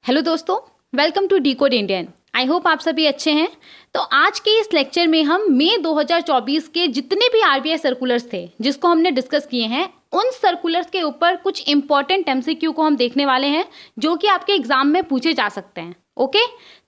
Hello दोस्तों, welcome to decode Indian. I hope आप सभी अच्छे हैं। तो आज के इस लेक्चर में हम मई 2024 के जितने भी आरबीआई सर्कुलर्स थे जिसको हमने डिस्कस किए हैं, उन सर्कुलर्स के ऊपर कुछ इंपॉर्टेंट एमसीक्यू को हम देखने वाले हैं जो कि आपके एग्जाम में पूछे जा सकते हैं। ओके,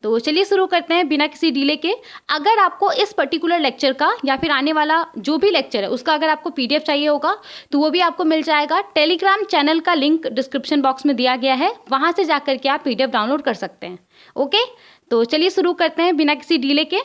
तो चलिए शुरू करते हैं बिना किसी डिले के। अगर आपको इस पर्टिकुलर लेक्चर का या फिर आने वाला जो भी लेक्चर है उसका अगर आपको पीडीएफ चाहिए होगा तो वो भी आपको मिल जाएगा। टेलीग्राम चैनल का लिंक डिस्क्रिप्शन बॉक्स में दिया गया है, वहां से जाकर के आप पीडीएफ डाउनलोड कर सकते हैं। ओके, तो चलिए शुरू करते हैं बिना किसी डिले के।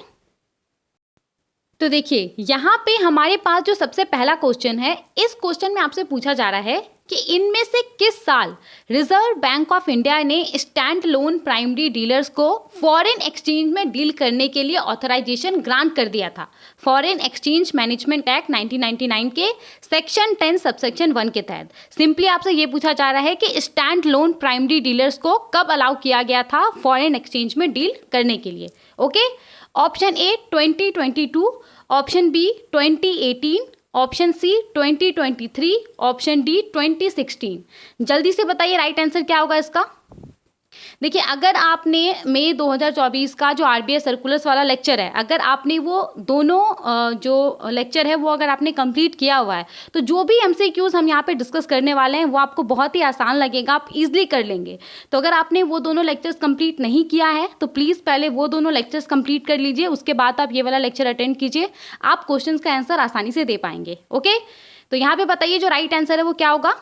तो देखिए, यहाँ पे हमारे पास जो सबसे पहला क्वेश्चन है, इस क्वेश्चन में आपसे पूछा जा रहा है कि इनमें से किस साल रिजर्व बैंक ऑफ इंडिया ने स्टैंड लोन प्राइमरी डीलर्स को फॉरेन एक्सचेंज में डील करने के लिए ऑथराइजेशन ग्रांट कर दिया था। फॉरेन एक्सचेंज मैनेजमेंट एक्ट 1999 के सेक्शन 10 सबसेक्शन 1 के तहत सिंपली आपसे ये पूछा जा रहा है कि स्टैंड लोन प्राइमरी डीलर्स को कब अलाउ किया गया था फॉरेन एक्सचेंज में डील करने के लिए। Okay, option A 2022, option B 2018, option C 2023, option D 2016। जल्दी से बताइए राइट आंसर क्या होगा इसका। देखिए, अगर आपने मई 2024 का जो आरबीआई सर्कुलर्स वाला लेक्चर है, अगर आपने वो दोनों जो लेक्चर है वो अगर आपने कंप्लीट किया हुआ है तो जो भी एमसीक्यूज हम यहाँ पे डिस्कस करने वाले हैं वो आपको बहुत ही आसान लगेगा, आप इजीली कर लेंगे। तो अगर आपने वो दोनों लेक्चर्स कंप्लीट नहीं किया है तो प्लीज़ पहले वो दोनों लेक्चर्स कंप्लीट कर लीजिए, उसके बाद आप ये वाला लेक्चर अटेंड कीजिए, आप क्वेश्चन का आंसर आसानी से दे पाएंगे। ओके, तो यहाँ पे बताइए जो राइट आंसर है वो क्या होगा।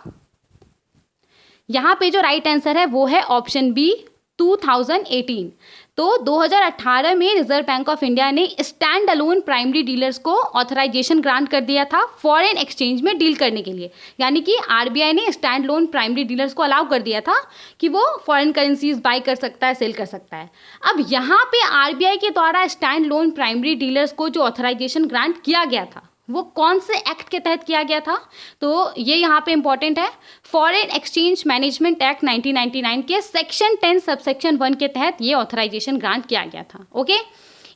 यहाँ पे जो राइट आंसर है वो है ऑप्शन बी 2018। तो 2018 में रिजर्व बैंक ऑफ इंडिया ने स्टैंड अलोन प्राइमरी डीलर्स को ऑथराइजेशन ग्रांट कर दिया था फॉरेन एक्सचेंज में डील करने के लिए, यानी कि आरबीआई ने स्टैंड लोन प्राइमरी डीलर्स को अलाउ कर दिया था कि वो फॉरेन करेंसीज बाय कर सकता है, सेल कर सकता है। अब यहाँ पे आरबीआई के द्वारा स्टैंड लोन प्राइमरी डीलर्स को जो ऑथराइजेशन ग्रांट किया गया था वो कौन से एक्ट के तहत किया गया था, तो ये यहाँ पे इंपॉर्टेंट है। फॉरेन एक्सचेंज मैनेजमेंट एक्ट 1999 के सेक्शन 10 सबसेक्शन 1 के तहत ये ऑथराइजेशन ग्रांट किया गया था। Okay,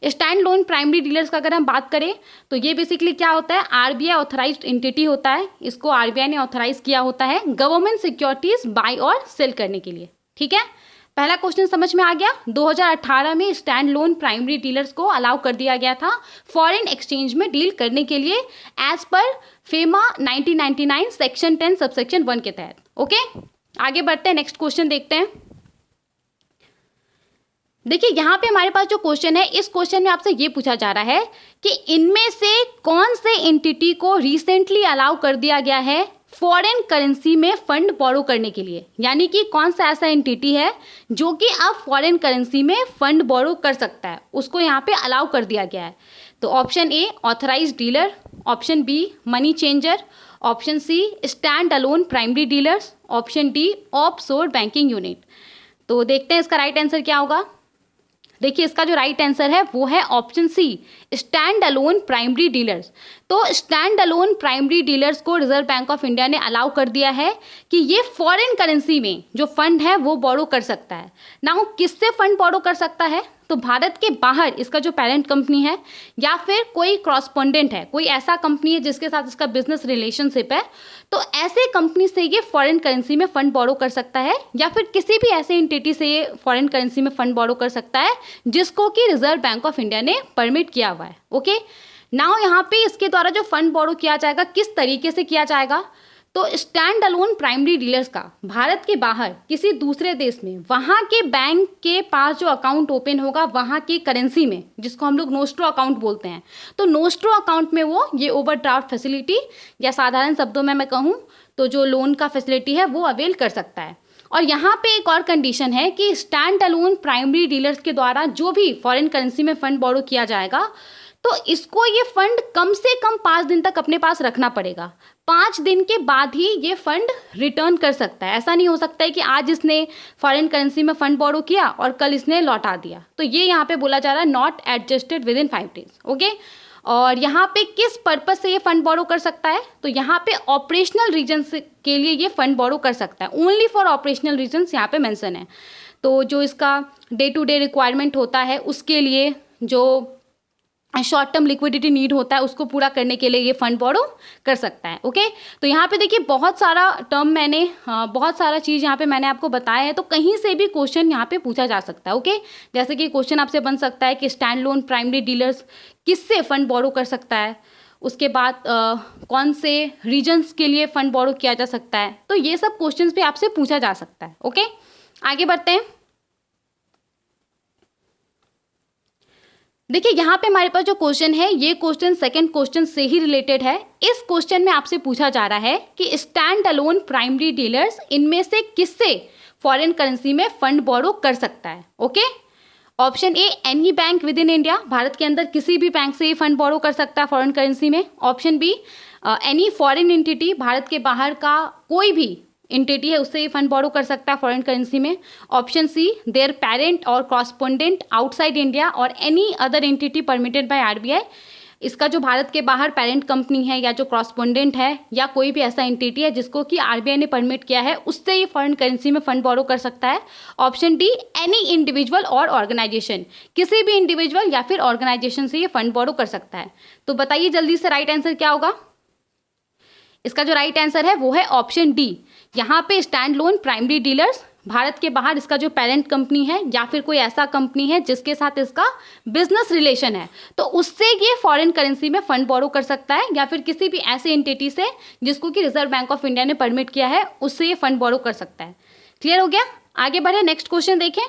stand loan primary dealers का अगर हम बात करें तो ये बेसिकली क्या होता है, आरबीआई ऑथराइज्ड एंटिटी होता है, इसको आरबीआई ने ऑथराइज किया होता है गवर्नमेंट सिक्योरिटीज बाय और सेल करने के लिए। ठीक है, पहला क्वेश्चन समझ में आ गया। 2018 में स्टैंड लोन प्राइमरी डीलर्स को अलाउ कर दिया गया था फॉरेन एक्सचेंज में डील करने के लिए as per FEMA 1999 section 10 subsection 1 के तहत। ओके, आगे बढ़ते हैं, नेक्स्ट क्वेश्चन देखते हैं। देखिए, यहाँ पे हमारे पास जो क्वेश्चन है, इस क्वेश्चन में आपसे ये पूछा जा रहा है कि इनमें से कौन से एंटिटी को रिसेंटली अलाउ कर दिया गया है फॉरेन करेंसी में फंड बोरो करने के लिए, यानी कि कौन सा ऐसा एंटिटी है जो कि अब फॉरेन करेंसी में फंड बोरो कर सकता है, उसको यहाँ पे अलाउ कर दिया गया है। तो option A authorised dealer, option B money changer, option C stand alone primary dealers, option D offshore banking unit. तो देखते हैं इसका राइट आंसर क्या होगा। देखिए, इसका जो राइट आंसर है वो है option C stand alone primary dealers. तो स्टैंड अलोन प्राइमरी डीलर्स को रिजर्व बैंक ऑफ इंडिया ने अलाउ कर दिया है कि ये फॉरेन करेंसी में जो फंड है वो बोरो कर सकता है। ना वो किससे फंड बोरो कर सकता है, तो भारत के बाहर इसका जो पेरेंट कंपनी है या फिर कोई क्रॉसपोंडेंट है, कोई ऐसा कंपनी है जिसके साथ इसका बिजनेस रिलेशनशिप है, तो ऐसे कंपनी से ये फॉरेन करेंसी में फंड बोरो कर सकता है, या फिर किसी भी ऐसे एंटिटी से ये फॉरेन करेंसी में फंड बोरो कर सकता है जिसको कि रिजर्व बैंक ऑफ इंडिया ने परमिट किया हुआ है। ओके, नाउ यहाँ पे इसके द्वारा जो फंड बोरो किया जाएगा किस तरीके से किया जाएगा, तो स्टैंड अलोन प्राइमरी डीलर्स का भारत के बाहर किसी दूसरे देश में वहाँ के बैंक के पास जो अकाउंट ओपन होगा वहाँ की करेंसी में, जिसको हम लोग नोस्ट्रो अकाउंट बोलते हैं, तो नोस्ट्रो अकाउंट में वो ये ओवरड्राफ्ट फैसिलिटी या साधारण शब्दों में मैं कहूँ तो जो लोन का फैसिलिटी है वो अवेल कर सकता है। और यहाँ पे एक और कंडीशन है कि स्टैंड अलोन प्राइमरी डीलर्स के द्वारा जो भी फॉरेन करेंसी में फंड बोरो किया जाएगा तो इसको ये फंड कम से कम 5 दिन तक अपने पास रखना पड़ेगा। 5 दिन के बाद ही ये फंड रिटर्न कर सकता है। ऐसा नहीं हो सकता है कि आज इसने फॉरेन करेंसी में फंड बोरो किया और कल इसने लौटा दिया। तो ये यहाँ पे बोला जा रहा है not adjusted with in 5 days. Okay, और यहाँ पे किस पर्पज से ये फंड बोरो कर सकता है, तो यहाँ पे ऑपरेशनल रीजन के लिए ये फंड बोरो कर सकता है। ओनली फॉर ऑपरेशनल रीजन्स यहाँ पे मेंशन है। तो जो इसका डे टू डे रिक्वायरमेंट होता है उसके लिए, जो शॉर्ट टर्म लिक्विडिटी नीड होता है उसको पूरा करने के लिए ये फंड बोरो कर सकता है। ओके, तो यहाँ पे देखिए बहुत सारा टर्म मैंने बहुत सारा चीज़ यहाँ पे मैंने आपको बताया है, तो कहीं से भी क्वेश्चन यहाँ पे पूछा जा सकता है। ओके, जैसे कि क्वेश्चन आपसे बन सकता है कि स्टैंड लोन प्राइमरी डीलर्स किससे फंड बोरो कर सकता है, उसके बाद कौन से रीजन्स के लिए फंड बोरो किया जा सकता है, तो ये सब क्वेश्चन भी आपसे पूछा जा सकता है। ओके, आगे बढ़ते हैं। देखिए यहाँ पे हमारे पास जो क्वेश्चन है ये क्वेश्चन सेकंड क्वेश्चन से ही रिलेटेड है। इस क्वेश्चन में आपसे पूछा जा रहा है कि स्टैंड अलोन प्राइमरी डीलर्स इनमें से किससे फॉरेन करेंसी में फंड बोरो कर सकता है। Okay, option A any bank with in India, Bharat के अंदर किसी भी बैंक से ये फंड बोरो कर सकता है फॉरेन करेंसी में। Option be any foreign entity, Bharat के बाहर का कोई भी एंटिटी है उससे ये फंड बोरो कर सकता है फॉरेन करेंसी में। ऑप्शन सी देयर पेरेंट और कॉरस्पोंडेंट आउटसाइड इंडिया और any other entity permitted by RBI, इसका जो भारत के बाहर पेरेंट कंपनी है या जो कॉरस्पोंडेंट है या कोई भी ऐसा एंटिटी है जिसको कि आरबीआई ने परमिट किया है उससे ये फॉरेन करेंसी में फंड बोरो कर सकता है। ऑप्शन डी एनी इंडिविजुअल और ऑर्गेनाइजेशन, किसी भी इंडिविजुअल या फिर ऑर्गेनाइजेशन से ये फंड बोरो कर सकता है। तो बताइए जल्दी से राइट आंसर क्या होगा। इसका जो राइट आंसर है वो है ऑप्शन डी। यहाँ पे stand loan primary dealers, Bharat के बाहर इसका जो पेरेंट कंपनी है या फिर कोई ऐसा कंपनी है जिसके साथ इसका बिजनेस रिलेशन है, तो उससे ये फॉरेन करेंसी में फंड बोरो कर सकता है, या फिर किसी भी ऐसे एंटिटी से जिसको कि रिजर्व बैंक ऑफ इंडिया ने परमिट किया है उससे ये फंड बोरो कर सकता है। क्लियर हो गया, आगे बढ़े, नेक्स्ट क्वेश्चन देखें।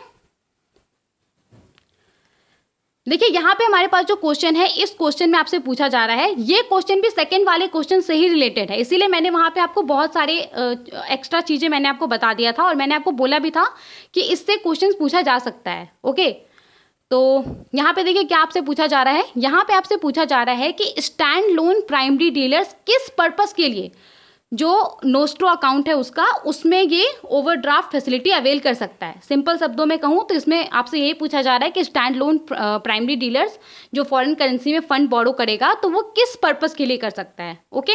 देखिए यहाँ पे हमारे पास जो क्वेश्चन है इस क्वेश्चन में आपसे पूछा जा रहा है, ये क्वेश्चन भी सेकंड वाले क्वेश्चन से ही रिलेटेड है, इसीलिए मैंने वहाँ पे आपको बहुत सारे एक्स्ट्रा चीज़ें मैंने आपको बता दिया था और मैंने आपको बोला भी था कि इससे क्वेश्चन पूछा जा सकता है। ओके, तो यहाँ पे देखिए क्या आपसे पूछा जा रहा है, यहाँ पे आपसे पूछा जा रहा है कि स्टैंड लोन प्राइमरी डीलर्स किस पर्पज़ के लिए जो नोस्ट्रो अकाउंट है उसका उसमें ये ओवरड्राफ्ट फैसिलिटी अवेल कर सकता है। सिंपल शब्दों में कहूँ तो इसमें आपसे यही पूछा जा रहा है कि स्टैंड लोन प्राइमरी डीलर्स जो फॉरेन करेंसी में फंड बोरो करेगा तो वो किस पर्पस के लिए कर सकता है। Okay,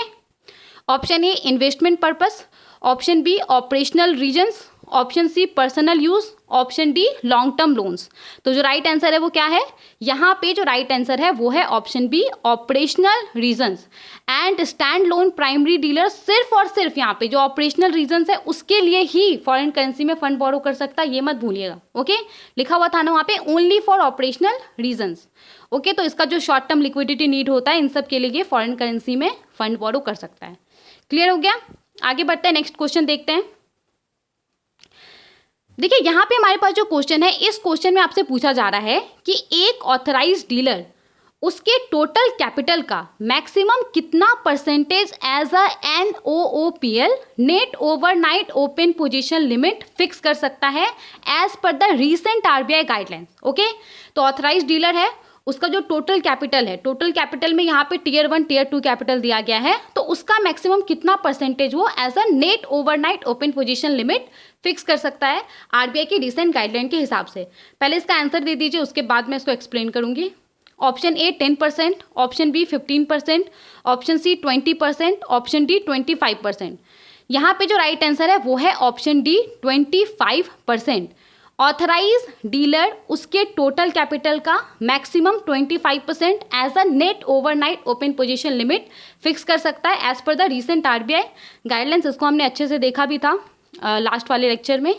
option A investment purpose, option B operational reasons, option C personal use, option D long term loans. तो जो राइट आंसर है वो क्या है, यहाँ पे जो राइट आंसर है वो है option B operational reasons. And standalone primary dealer सिर्फ और सिर्फ यहाँ पे जो ऑपरेशनल रीजन्स है उसके लिए ही फॉरेन करेंसी में फंड बोरो कर सकता है, ये मत भूलिएगा। ओके, लिखा हुआ था ना वहाँ पे only for operational reasons. Okay, तो इसका जो शॉर्ट टर्म लिक्विडिटी नीड होता है इन सब के लिए ये फॉरेन करेंसी में फंड बोरो कर सकता है। क्लियर हो गया, आगे बढ़ते हैं, नेक्स्ट क्वेश्चन देखते हैं। देखिए यहाँ पे हमारे पास जो क्वेश्चन है इस क्वेश्चन में आपसे पूछा जा रहा है कि एक ऑथराइज डीलर उसके टोटल कैपिटल का मैक्सिमम कितना percentage as a NOOPL net overnight open position limit fix कर सकता है as per the recent RBI guidelines. Okay, तो ऑथराइज डीलर है, उसका जो टोटल कैपिटल है, टोटल कैपिटल में यहाँ पे टियर 1 टियर 2 कैपिटल दिया गया है, तो उसका मैक्सिमम कितना परसेंटेज वो as a net overnight open position limit fix कर सकता है आरबीआई की रिसेंट गाइडलाइन के हिसाब से। पहले इसका आंसर दे दीजिए, उसके बाद मैं इसको एक्सप्लेन करूंगी। Option A 10%, option B 15%, option C 20%, option D 25%। यहाँ पे जो राइट आंसर है वो है ऑप्शन डी 25%। ऑथराइज डीलर उसके टोटल कैपिटल का maximum 25% as a net overnight open position limit fix कर सकता है as per the recent RBI guidelines. इसको हमने अच्छे से देखा भी था लास्ट वाले लेक्चर में।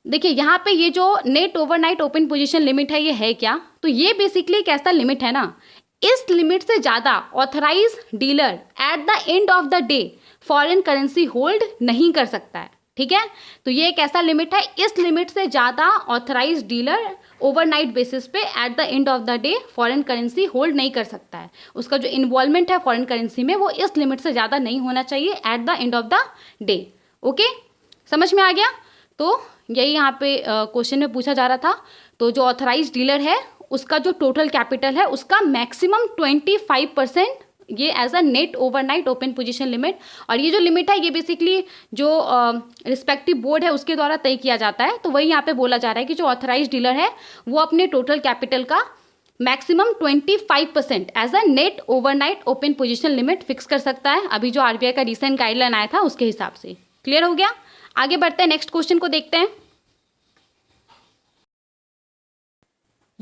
देखिए यहाँ पे ये जो net overnight open position limit है ये है क्या, तो ये बेसिकली एक ऐसा लिमिट है ना, इस लिमिट से ज़्यादा authorise dealer at the end of the day foreign currency hold नहीं कर सकता है। ठीक है, तो ये एक ऐसा लिमिट है, इस लिमिट से ज़्यादा ऑथराइज डीलर ओवरनाइट बेसिस पे eight the end of the day foreign currency hold नहीं कर सकता है। उसका जो इन्वॉल्वमेंट है फॉरेन करेंसी में वो इस लिमिट से ज़्यादा नहीं होना चाहिए eight the end of the day. Okay, समझ में आ गया। तो यही यहाँ पे क्वेश्चन में पूछा जा रहा था। तो जो ऑथराइज डीलर है उसका जो टोटल कैपिटल है उसका मैक्सिमम 25% ये as a net overnight open position limit, और ये जो लिमिट है ये बेसिकली जो रिस्पेक्टिव बोर्ड है उसके द्वारा तय किया जाता है। तो वही यहाँ पे बोला जा रहा है कि जो ऑथराइज डीलर है वो अपने टोटल कैपिटल का maximum 25% as a net overnight open position limit fix कर सकता है, अभी जो आरबीआई का रिसेंट गाइडलाइन आया था उसके हिसाब से। क्लियर हो गया, आगे बढ़ते हैं, नेक्स्ट क्वेश्चन को देखते हैं।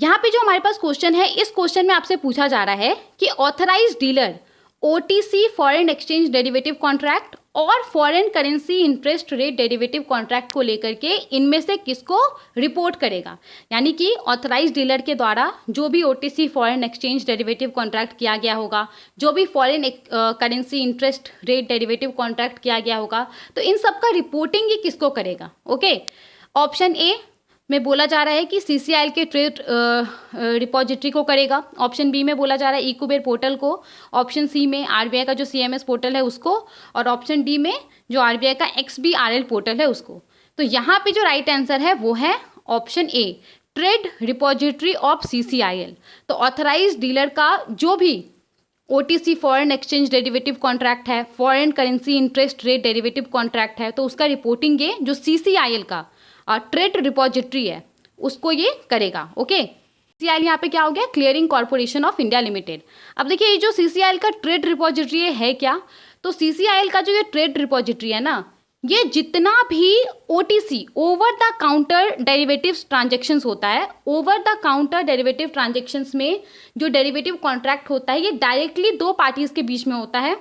यहाँ पे जो हमारे पास क्वेश्चन है, इस क्वेश्चन में आपसे पूछा जा रहा है कि authorised dealer OTC foreign exchange derivative contract और foreign currency interest rate derivative contract को लेकर के इनमें से किसको रिपोर्ट करेगा। यानी कि ऑथराइज्ड डीलर के द्वारा जो भी OTC foreign exchange derivative contract किया गया होगा, जो भी foreign currency interest rate derivative contract किया गया होगा, तो इन सब का रिपोर्टिंग ये किसको करेगा। ओके, ऑप्शन ए में बोला जा रहा है कि सीसीआईएल के ट्रेड रिपोजिटरी को करेगा। ऑप्शन बी में बोला जा रहा है इक्यूबेर पोर्टल को। ऑप्शन सी में आरबीआई का जो सीएमएस पोर्टल है उसको, और ऑप्शन डी में जो आरबीआई का एक्सबीआरएल पोर्टल है उसको। तो यहाँ पे जो राइट आंसर है वो है option A, trade repository of CCIL. तो ऑथराइज्ड डीलर का जो भी OTC foreign exchange derivative contract है, foreign currency interest rate derivative contract है, तो उसका रिपोर्टिंग ये जो सीसीआईएल का ट्रेड रिपोजिटरी है उसको ये करेगा। ओके, सीसीआईएल यहाँ पे क्या हो गया, clearing corporation of India limited. अब देखिए ये जो सीसीआईएल का ट्रेड रिपोजिटरी है क्या, तो सीसीआईएल का जो ये ट्रेड रिपोजिटरी है ना, ये जितना भी OTC over the counter derivative transactions होता है, over the counter derivative transactions में जो डेरिवेटिव कॉन्ट्रैक्ट होता है ये डायरेक्टली दो पार्टीज के बीच में होता है।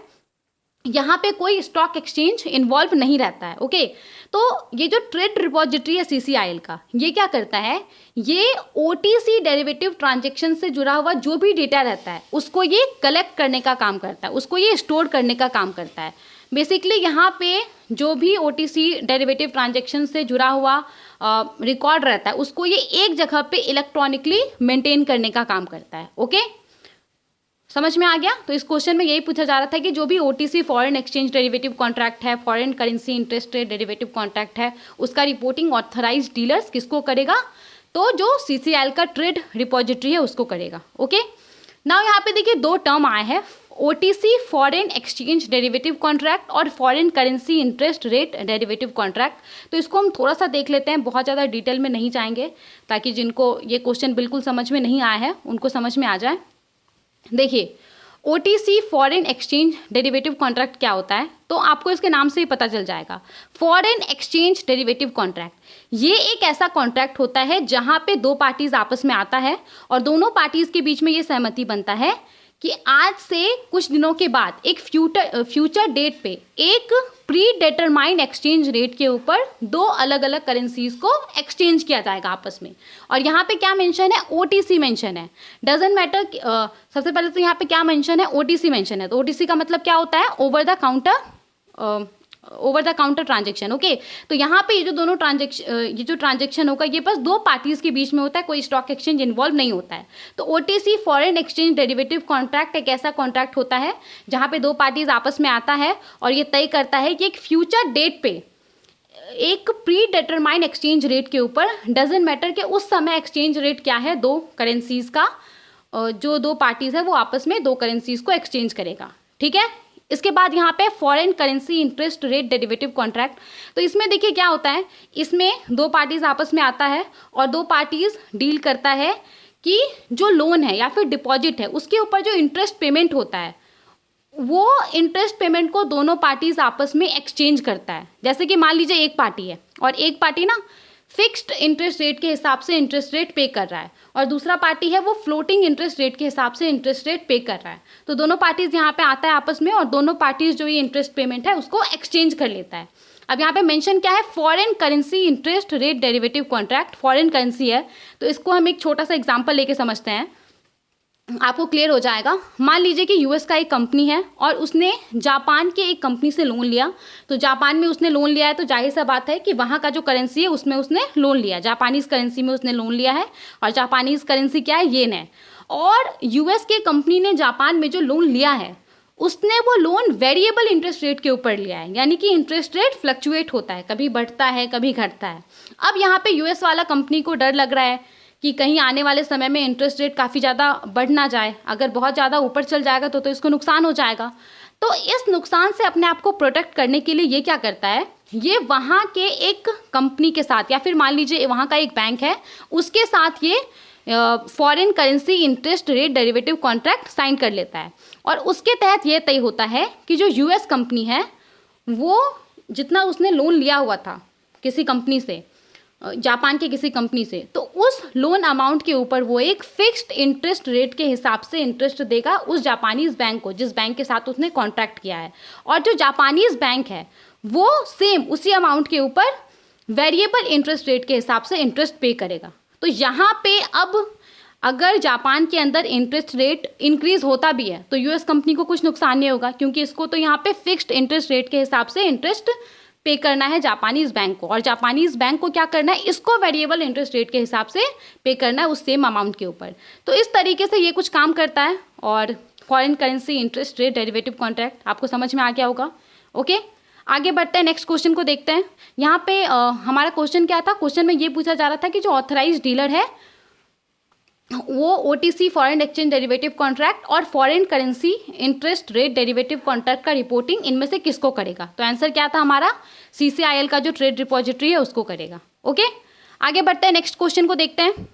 यहाँ पे कोई स्टॉक एक्सचेंज इन्वॉल्व नहीं रहता है। ओके, तो ये जो ट्रेड रिपोजिटरी है सीसीआईएल का, ये क्या करता है, ये ओटीसी डेरिवेटिव ट्रांजैक्शन से जुड़ा हुआ जो भी डेटा रहता है उसको ये कलेक्ट करने का काम करता है, उसको ये स्टोर करने का काम करता है। बेसिकली यहाँ पे जो भी ओटीसी डेरिवेटिव ट्रांजैक्शन से जुड़ा हुआ रिकॉर्ड रहता है उसको ये एक जगह पे इलेक्ट्रॉनिकली मेंटेन करने का काम करता है। ओके, समझ में आ गया। तो इस क्वेश्चन में यही पूछा जा रहा था कि जो भी OTC foreign exchange derivative contract है, foreign currency interest rate derivative contract है, उसका रिपोर्टिंग ऑथराइज्ड डीलर्स किसको करेगा, तो जो सीसीआईएल का ट्रेड रिपोजिटरी है उसको करेगा। ओके, नाउ यहाँ पे देखिए दो टर्म आए हैं, OTC foreign exchange derivative contract और foreign currency interest rate derivative contract. तो इसको हम थोड़ा सा देख लेते हैं, बहुत ज़्यादा डिटेल में नहीं जाएंगे, ताकि जिनको ये क्वेश्चन बिल्कुल समझ में नहीं आया है उनको समझ में आ जाए। देखिए OTC foreign exchange derivative contract क्या होता है, तो आपको इसके नाम से ही पता चल जाएगा। फॉरेन एक्सचेंज डेरिवेटिव कॉन्ट्रैक्ट ये एक ऐसा कॉन्ट्रैक्ट होता है जहां पे दो पार्टीज आपस में आता है और दोनों पार्टीज के बीच में ये सहमति बनता है कि आज से कुछ दिनों के बाद एक फ्यूचर डेट पे एक प्री डिटरमाइंड एक्सचेंज रेट के ऊपर दो अलग अलग करेंसीज को एक्सचेंज किया जाएगा आपस में। और यहाँ पे क्या मेंशन है, ओटीसी मेंशन है, डजेंट मैटर। सबसे पहले तो यहाँ पे क्या मेंशन है, ओटीसी मेंशन है। तो ओटीसी का मतलब क्या होता है, over the counter transaction. Okay, तो यहाँ पे ये जो ट्रांजेक्शन होगा ये बस दो पार्टीज के बीच में होता है, कोई स्टॉक एक्सचेंज इन्वॉल्व नहीं होता है। तो OTC foreign exchange derivative contract एक ऐसा कॉन्ट्रैक्ट होता है जहाँ पे दो पार्टीज आपस में आता है और ये तय करता है कि एक फ्यूचर डेट पे एक प्री डिटरमाइंड एक्सचेंज रेट के ऊपर, डजेंट मैटर कि उस समय एक्सचेंज रेट क्या है, दो करेंसीज का जो दो पार्टीज है वो आपस में दो करेंसीज को एक्सचेंज करेगा। ठीक है, इसके बाद यहाँ पे foreign currency interest rate derivative contract. तो इसमें देखिए क्या होता है, इसमें दो पार्टीज आपस में आता है और दो पार्टीज डील करता है कि जो लोन है या फिर डिपॉजिट है उसके ऊपर जो इंटरेस्ट पेमेंट होता है वो इंटरेस्ट पेमेंट को दोनों पार्टीज आपस में एक्सचेंज करता है। जैसे कि मान लीजिए एक पार्टी है और एक पार्टी ना फिक्स्ड इंटरेस्ट रेट के हिसाब से इंटरेस्ट रेट पे कर रहा है और दूसरा पार्टी है वो फ्लोटिंग इंटरेस्ट रेट के हिसाब से इंटरेस्ट रेट पे कर रहा है। तो दोनों पार्टीज यहाँ पे आता है आपस में और दोनों पार्टीज जो ये इंटरेस्ट पेमेंट है उसको एक्सचेंज कर लेता है। अब यहाँ पे मेंशन क्या है, foreign currency interest rate derivative contract, foreign currency है। तो इसको हम एक छोटा सा एग्जाम्पल लेके समझते हैं, आपको क्लियर हो जाएगा। मान लीजिए कि यूएस का एक कंपनी है और उसने जापान के एक कंपनी से लोन लिया। तो जापान में उसने लोन लिया है तो जाहिर सा बात है कि वहाँ का जो करेंसी है उसमें उसने लोन लिया, जापानीज़ करेंसी में उसने लोन लिया है और जापानीज़ करेंसी क्या है, येन है। और यूएस के कंपनी ने जापान में जो लोन लिया है उसने वो लोन वेरिएबल इंटरेस्ट रेट के ऊपर लिया है, यानी कि इंटरेस्ट रेट फ्लक्चुएट होता है, कभी बढ़ता है कभी घटता है। अब यहाँ पे यूएस वाला कंपनी को डर लग रहा है कि कहीं आने वाले समय में इंटरेस्ट रेट काफ़ी ज़्यादा बढ़ ना जाए, अगर बहुत ज़्यादा ऊपर चल जाएगा तो इसको नुकसान हो जाएगा। तो इस नुकसान से अपने आप को प्रोटेक्ट करने के लिए ये क्या करता है, ये वहाँ के एक कंपनी के साथ या फिर मान लीजिए वहाँ का एक बैंक है उसके साथ ये foreign currency interest rate derivative contract sign कर लेता है। और उसके तहत ये तय होता है कि जो यूएस कंपनी है वो जितना उसने लोन लिया हुआ था किसी कंपनी से जापान के किसी कंपनी से, तो उस लोन अमाउंट के ऊपर वो एक फिक्स्ड इंटरेस्ट रेट के हिसाब से इंटरेस्ट देगा उस जापानीज़ बैंक को जिस बैंक के साथ उसने कॉन्ट्रैक्ट किया है। और जो जापानीज़ बैंक है वो सेम उसी अमाउंट के ऊपर वेरिएबल इंटरेस्ट रेट के हिसाब से इंटरेस्ट पे करेगा। तो यहाँ पे अब अगर जापान के अंदर इंटरेस्ट रेट इंक्रीज होता भी है तो यूएस कंपनी को कुछ नुकसान नहीं होगा, क्योंकि इसको तो यहाँ पे फिक्स्ड इंटरेस्ट रेट के हिसाब से इंटरेस्ट पे करना है जापानीज़ बैंक को, और जापानीज़ बैंक को क्या करना है, इसको वेरिएबल इंटरेस्ट रेट के हिसाब से पे करना है उस सेम अमाउंट के ऊपर। तो इस तरीके से ये कुछ काम करता है। और foreign currency interest rate derivative contract आपको समझ में आ गया होगा। ओके, आगे बढ़ते हैं, नेक्स्ट क्वेश्चन को देखते हैं। यहाँ पे हमारा क्वेश्चन क्या था, क्वेश्चन में ये पूछा जा रहा था कि जो ऑथराइज डीलर है वो OTC foreign exchange derivative contract और foreign currency interest rate derivative contract का रिपोर्टिंग इनमें से किसको करेगा। तो आंसर क्या था हमारा, सीसीआईएल का जो ट्रेड रिपोजिटरी है उसको करेगा। ओके, आगे बढ़ते हैं, नेक्स्ट क्वेश्चन को देखते हैं।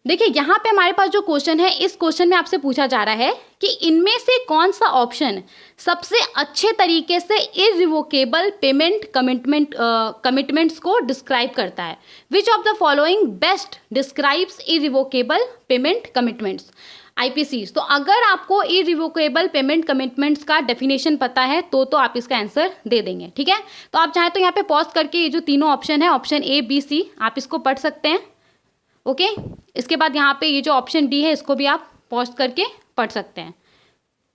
देखिए यहाँ पे हमारे पास जो क्वेश्चन है, इस क्वेश्चन में आपसे पूछा जा रहा है कि इनमें से कौन सा ऑप्शन सबसे अच्छे तरीके से इररिवोकेबल पेमेंट कमिटमेंट्स को डिस्क्राइब करता है। Which of the following best describes irrevocable payment commitments, IPC. तो अगर आपको इररिवोकेबल पेमेंट कमिटमेंट्स का डेफिनेशन पता है तो आप इसका आंसर दे देंगे। ठीक है, तो आप चाहें तो यहाँ पे पॉज करके ये जो तीनों ऑप्शन है, ऑप्शन ए बी सी, आप इसको पढ़ सकते हैं। ओके, इसके बाद यहाँ पे ये जो ऑप्शन डी है इसको भी आप पॉज करके पढ़ सकते हैं।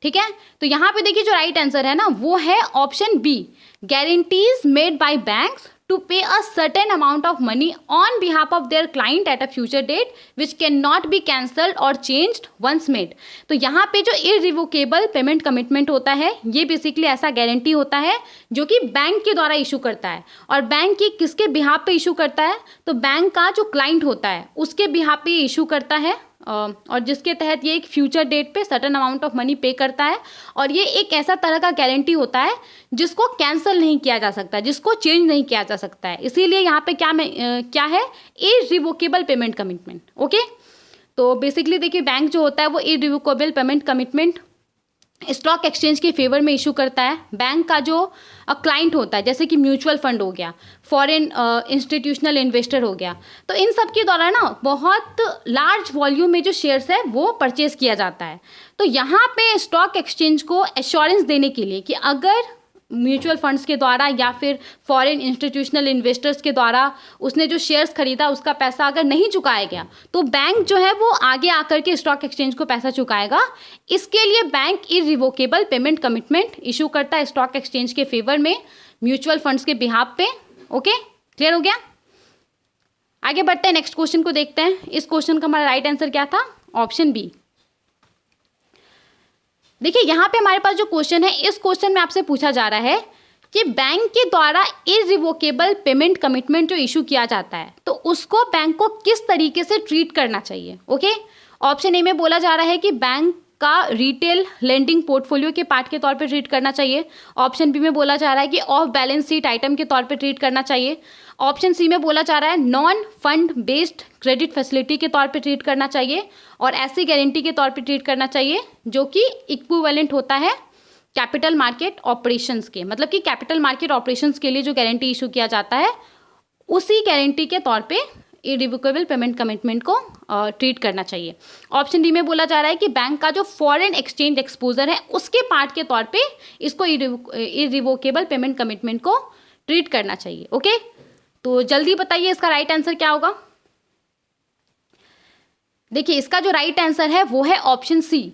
ठीक है, तो यहाँ पे देखिए जो राइट आंसर है ना वो है option B, guarantees made by banks to pay a certain amount of money on behalf of their client at a future date which cannot be cancelled or changed once made। तो यहाँ पे जो irrevocable payment commitment होता है ये basically ऐसा guarantee होता है जो कि बैंक के द्वारा इशू करता है। और बैंक की किसके बिहाफ पे इशू करता है, तो बैंक का जो क्लाइंट होता है उसके बिहाफ पे इशू करता है, और जिसके तहत ये एक फ्यूचर डेट पे सर्टेन अमाउंट ऑफ मनी पे करता है। और ये एक ऐसा तरह का गारंटी होता है जिसको कैंसिल नहीं किया जा सकता, जिसको चेंज नहीं किया जा सकता है। इसीलिए यहाँ पे क्या है, इररिवोकेबल पेमेंट कमिटमेंट। ओके, तो बेसिकली देखिए बैंक जो होता है वो irrevocable payment commitment stock exchange के फेवर में इशू करता है। बैंक का जो क्लाइंट होता है जैसे कि म्यूचुअल फंड हो गया, फॉरेन इंस्टीट्यूशनल इन्वेस्टर हो गया, तो इन सब के द्वारा ना बहुत लार्ज वॉल्यूम में जो शेयर्स है वो परचेज किया जाता है। तो यहाँ पे स्टॉक एक्सचेंज को एश्योरेंस देने के लिए कि अगर म्यूचुअल फंड्स के द्वारा या फिर फॉरेन इंस्टीट्यूशनल इन्वेस्टर्स के द्वारा उसने जो शेयर्स खरीदा उसका पैसा अगर नहीं चुकाया गया तो बैंक जो है वो आगे आकर के स्टॉक एक्सचेंज को पैसा चुकाएगा। इसके लिए bank irrevocable payment commitment issue करता है स्टॉक एक्सचेंज के फेवर में म्यूचुअल फंड्स के बिहाफ पे। ओके, क्लियर हो गया। आगे बढ़ते हैं, नेक्स्ट क्वेश्चन को देखते हैं। इस क्वेश्चन का हमारा राइट आंसर क्या था, ऑप्शन बी। देखिए यहाँ पे हमारे पास जो क्वेश्चन है, इस क्वेश्चन में आपसे पूछा जा रहा है कि बैंक के द्वारा इररिवोकेबल पेमेंट कमिटमेंट जो इशू किया जाता है तो उसको बैंक को किस तरीके से ट्रीट करना चाहिए। ओके, ऑप्शन ए में बोला जा रहा है कि बैंक का रिटेल लेंडिंग पोर्टफोलियो के पार्ट के तौर पे ट्रीट करना चाहिए। ऑप्शन बी में बोला जा रहा है कि ऑफ बैलेंस शीट आइटम के तौर पे ट्रीट करना चाहिए। ऑप्शन सी में बोला जा रहा है non fund based credit facility के तौर पे ट्रीट करना चाहिए और ऐसी गारंटी के तौर पे ट्रीट करना चाहिए जो कि इक्विवेलेंट होता है कैपिटल मार्केट ऑपरेशंस के, मतलब कि कैपिटल मार्केट ऑपरेशंस के लिए जो गारंटी इशू किया जाता है उसी गारंटी के तौर पे इररिवोकेबल पेमेंट कमिटमेंट को ट्रीट करना चाहिए। ऑप्शन डी में बोला जा रहा है कि बैंक का जो फॉरेन एक्सचेंज एक्सपोजर है उसके पार्ट के तौर पे इसको इररिवोकेबल पेमेंट कमिटमेंट को ट्रीट करना चाहिए। ओके, तो जल्दी बताइए इसका राइट आंसर क्या होगा। देखिए इसका जो राइट आंसर है वो है ऑप्शन सी,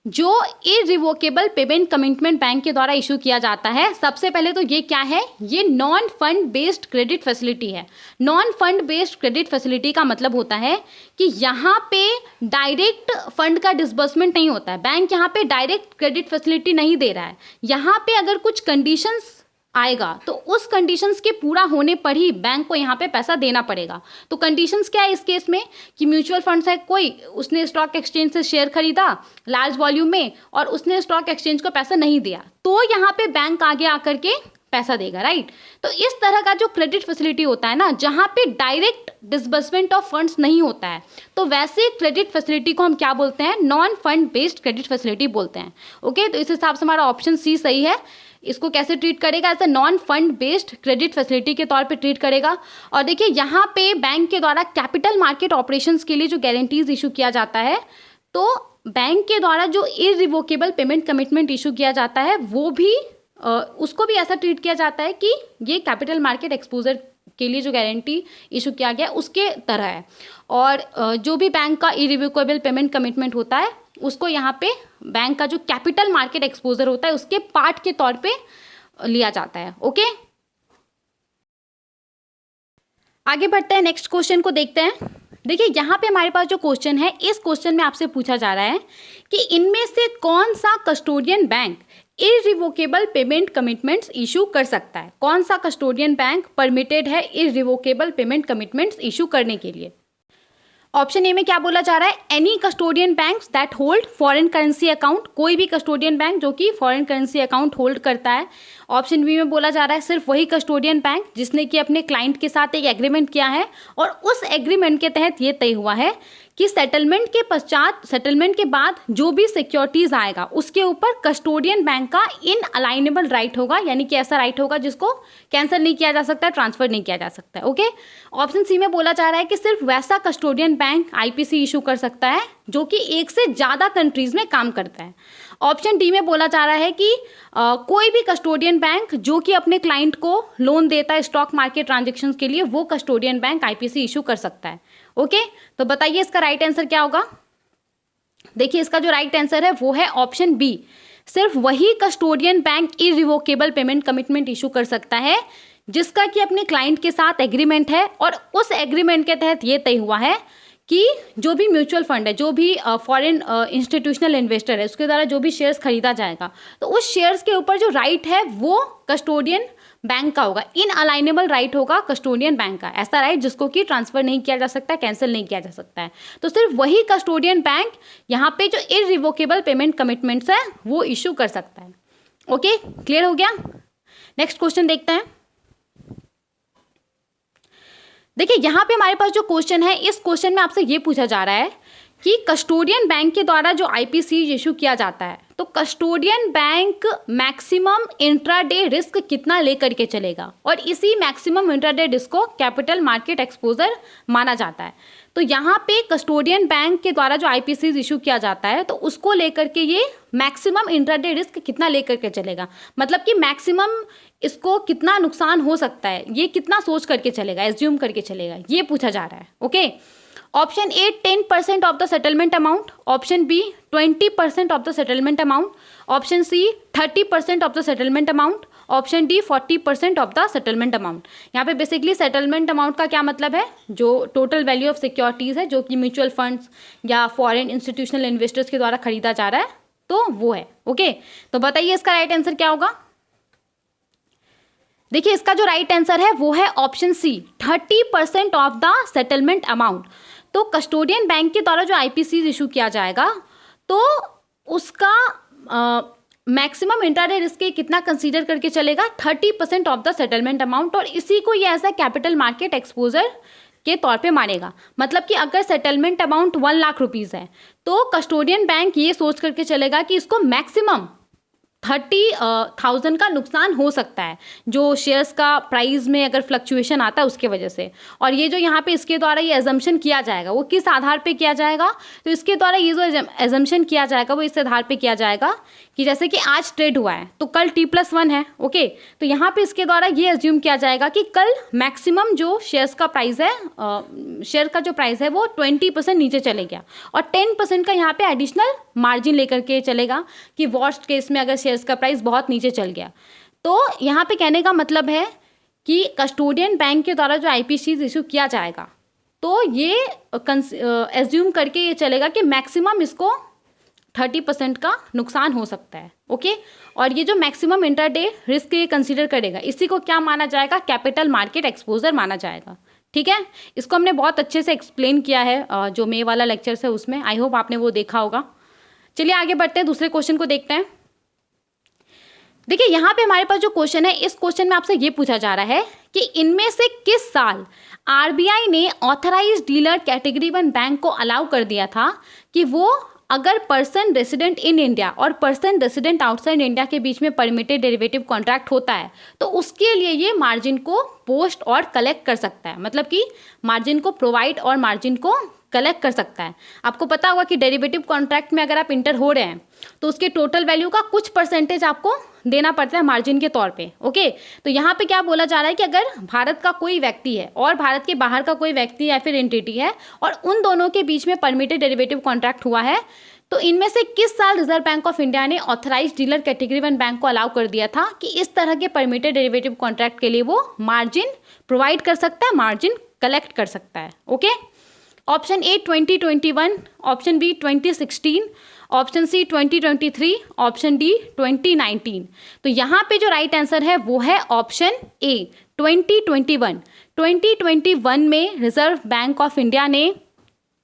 जो इररिवोकेबल पेमेंट कमिटमेंट बैंक के द्वारा इशू किया जाता है। सबसे पहले तो ये क्या है, ये non fund based credit facility है। Non fund based credit facility का मतलब होता है कि यहाँ पे डायरेक्ट फंड का डिसबर्समेंट नहीं होता है, बैंक यहाँ पे डायरेक्ट क्रेडिट फैसिलिटी नहीं दे रहा है। यहाँ पे अगर कुछ कंडीशंस आएगा तो उस कंडीशंस के पूरा होने पर ही बैंक को यहाँ पे पैसा देना पड़ेगा। तो कंडीशंस क्या है इस केस में कि म्यूचुअल फंड्स है कोई, उसने स्टॉक एक्सचेंज से शेयर खरीदा लार्ज वॉल्यूम में और उसने स्टॉक एक्सचेंज को पैसा नहीं दिया तो यहाँ पे बैंक आगे आकर के पैसा देगा, राइट। तो इस तरह का जो क्रेडिट फैसिलिटी होता है ना, जहाँ पे डायरेक्ट डिसबर्समेंट ऑफ फंड्स नहीं होता है, तो वैसे क्रेडिट फैसिलिटी को हम क्या बोलते हैं, non fund based credit facility बोलते हैं। ओके, तो इस हिसाब से हमारा ऑप्शन सी सही है। इसको कैसे ट्रीट करेगा, as a non fund based credit facility के तौर पे ट्रीट करेगा। और देखिए यहाँ पे बैंक के द्वारा कैपिटल मार्केट ऑपरेशंस के लिए जो गारंटीज इशू किया जाता है, तो बैंक के द्वारा जो इररिवोकेबल पेमेंट कमिटमेंट इशू किया जाता है वो भी उसको भी ऐसा ट्रीट किया जाता है कि ये कैपिटल मार्केट एक्सपोजर के लिए जो गारंटी इशू किया गया उसके तरह है। और जो भी बैंक का इररिवोकेबल पेमेंट कमिटमेंट होता है उसको यहाँ पे बैंक का जो कैपिटल मार्केट एक्सपोजर होता है उसके पार्ट के तौर पे लिया जाता है। ओके, आगे बढ़ते हैं, नेक्स्ट क्वेश्चन को देखते हैं। देखिए यहाँ पे हमारे पास जो क्वेश्चन है, इस क्वेश्चन में आपसे पूछा जा रहा है कि इनमें से कौन सा custodian bank irrevocable payment commitments issue कर सकता है। कौन सा कस्टोडियन बैंक परमिटेड है इररिवोकेबल पेमेंट कमिटमेंट्स इशू करने के लिए। ऑप्शन ए में क्या बोला जा रहा है, any custodian banks that hold foreign currency account, कोई भी कस्टोडियन बैंक जो कि फॉरेन करेंसी अकाउंट होल्ड करता है। ऑप्शन बी में बोला जा रहा है सिर्फ वही कस्टोडियन बैंक जिसने कि अपने क्लाइंट के साथ एक एग्रीमेंट किया है और उस एग्रीमेंट के तहत ये तय हुआ है कि सेटलमेंट के पश्चात, सेटलमेंट के बाद जो भी सिक्योरिटीज आएगा उसके ऊपर कस्टोडियन बैंक का इनअलाइनेबल राइट होगा, यानी कि ऐसा राइट होगा जिसको कैंसिल नहीं किया जा सकता, ट्रांसफर नहीं किया जा सकता है। ओके, ऑप्शन सी में बोला जा रहा है कि सिर्फ वैसा कस्टोडियन बैंक आईपीसी इशू कर सकता है जो कि एक से ज़्यादा कंट्रीज में काम करता है। ऑप्शन डी में बोला जा रहा है कि कोई भी कस्टोडियन बैंक जो कि अपने क्लाइंट को लोन देता है स्टॉक मार्केट ट्रांजेक्शन्स के लिए, वो कस्टोडियन बैंक आईपीसी इशू कर सकता है। ओके, तो बताइए इसका राइट आंसर क्या होगा। देखिए इसका जो राइट आंसर है वो है ऑप्शन बी, सिर्फ वही custodian bank irrevocable payment commitment issue कर सकता है जिसका कि अपने क्लाइंट के साथ एग्रीमेंट है और उस एग्रीमेंट के तहत ये तय हुआ है कि जो भी म्यूचुअल फंड है, जो भी फॉरेन इंस्टीट्यूशनल इन्वेस्टर है, उसके द्वारा जो भी शेयर्स खरीदा जाएगा तो उस शेयर्स के ऊपर जो राइट है वो कस्टोडियन बैंक का होगा, इनअलाइनेबल राइट होगा कस्टोडियन बैंक का, ऐसा राइट जिसको कि ट्रांसफर नहीं किया जा सकता, कैंसिल नहीं किया जा सकता है। तो सिर्फ वही कस्टोडियन बैंक यहाँ पे जो इररिवोकेबल पेमेंट कमिटमेंट्स है वो इशू कर सकता है। ओके, क्लियर हो गया। नेक्स्ट क्वेश्चन देखते हैं। देखिए यहाँ पे हमारे पास जो क्वेश्चन है, इस क्वेश्चन में आपसे ये पूछा जा रहा है कि कस्टोडियन बैंक के द्वारा जो आईपीसी इशू किया जाता है तो custodian bank maximum intraday risk कितना लेकर के चलेगा, और इसी मैक्सिमम इंट्राडे रिस्क को कैपिटल मार्केट एक्सपोजर माना जाता है। तो यहाँ पे कस्टोडियन बैंक के द्वारा जो आईपीसी इशू किया जाता है तो उसको लेकर के ये मैक्सिमम इंट्राडे रिस्क कितना लेकर के चलेगा, मतलब कि मैक्सिमम इसको कितना नुकसान हो सकता है, ये कितना सोच करके चलेगा, एज्यूम करके चलेगा, ये पूछा जा रहा है। Okay, option A 10% of the settlement amount, option B 20% of the settlement amount, option C 30% of the settlement amount, option D 40% of the settlement amount. यहाँ पे बेसिकली सेटलमेंट अमाउंट का क्या मतलब है, जो टोटल वैल्यू ऑफ सिक्योरिटीज़ है जो कि म्यूचुअल फंड्स या फॉरेन इंस्टीट्यूशनल इन्वेस्टर्स के द्वारा खरीदा जा रहा है, तो वो है। ओके, तो बताइए इसका राइट आंसर क्या होगा। देखिए इसका जो राइट आंसर है वो है option C 30% of the settlement amount. तो कस्टोडियन बैंक के द्वारा जो आईपीसी इशू किया जाएगा तो उसका मैक्सिमम इंट्राडे रिस्क कितना कंसीडर करके चलेगा, 30% ऑफ द सेटलमेंट अमाउंट, और इसी को ये ऐसा कैपिटल मार्केट एक्सपोजर के तौर पे मानेगा। मतलब कि अगर सेटलमेंट अमाउंट 1 लाख रुपीज़ है तो कस्टोडियन बैंक ये सोच करके चलेगा कि इसको मैक्सिमम 30,000 का नुकसान हो सकता है जो शेयर्स का प्राइस में अगर फ्लक्चुएशन आता है उसके वजह से। और ये जो यहाँ पे इसके द्वारा ये एजम्पशन किया जाएगा वो किस आधार पे किया जाएगा, तो इसके द्वारा ये जो एजम्पशन किया जाएगा वो इस आधार पे किया जाएगा कि जैसे कि आज ट्रेड हुआ है तो कल T+1 है। ओके, तो यहाँ पे इसके द्वारा ये एज्यूम किया जाएगा कि कल मैक्सिमम जो शेयर्स का प्राइस है, शेयर का जो प्राइस है वो 20% नीचे चले गया और 10% का यहाँ पे एडिशनल मार्जिन लेकर के चलेगा कि वर्स्ट केस में अगर शेयर्स का प्राइस बहुत नीचे चल गया। तो यहाँ पे कहने का मतलब है कि कस्टोडियन बैंक के द्वारा जो आईपीसी इशू किया जाएगा तो ये एज्यूम करके ये चलेगा कि मैक्सिमम इसको 30% का नुकसान हो सकता है। ओके, और ये जो मैक्सिमम इंटरडे रिस्क ये कंसीडर करेगा इसी को क्या माना जाएगा, कैपिटल मार्केट एक्सपोजर माना जाएगा। ठीक है, इसको हमने बहुत अच्छे से एक्सप्लेन किया है जो मे वाला लेक्चर है उसमें, आई होप आपने वो देखा होगा। चलिए आगे बढ़ते हैं, दूसरे क्वेश्चन को देखते हैं। देखिए यहाँ पे हमारे पास जो क्वेश्चन है, इस क्वेश्चन में आपसे ये पूछा जा रहा है कि इनमें से किस साल आरबीआई ने ऑथराइज्ड डीलर कैटेगरी 1 बैंक को अलाउ कर दिया था कि वो अगर पर्सन रेसिडेंट इन इंडिया और पर्सन रेसिडेंट आउटसाइड इंडिया के बीच में परमिटेड डेरिवेटिव कॉन्ट्रैक्ट होता है तो उसके लिए ये मार्जिन को पोस्ट और कलेक्ट कर सकता है, मतलब कि मार्जिन को प्रोवाइड और मार्जिन को कलेक्ट कर सकता है। आपको पता होगा कि डेरिवेटिव कॉन्ट्रैक्ट में अगर आप इंटर हो रहे हैं तो उसके टोटल वैल्यू का कुछ परसेंटेज आपको देना पड़ता है मार्जिन के तौर पे। ओके, तो यहाँ पे क्या बोला जा रहा है कि अगर भारत का कोई व्यक्ति है और भारत के बाहर का कोई व्यक्ति या फिर एंटिटी है और उन दोनों के बीच में परमिटेड डेरिवेटिव कॉन्ट्रैक्ट हुआ है तो इनमें से किस साल रिजर्व बैंक ऑफ इंडिया ने ऑथराइज्ड डीलर कैटेगरी 1 बैंक को अलाउ कर दिया था कि इस तरह के परमिटेड डेरिवेटिव कॉन्ट्रैक्ट के लिए वो मार्जिन प्रोवाइड कर सकता है, मार्जिन कलेक्ट कर सकता है। Okay, option A 2021, option B 2016, option C 2023, option D 2019। तो यहाँ पे जो राइट आंसर है वो है ऑप्शन ए 2021। 2021 में रिजर्व बैंक ऑफ इंडिया ने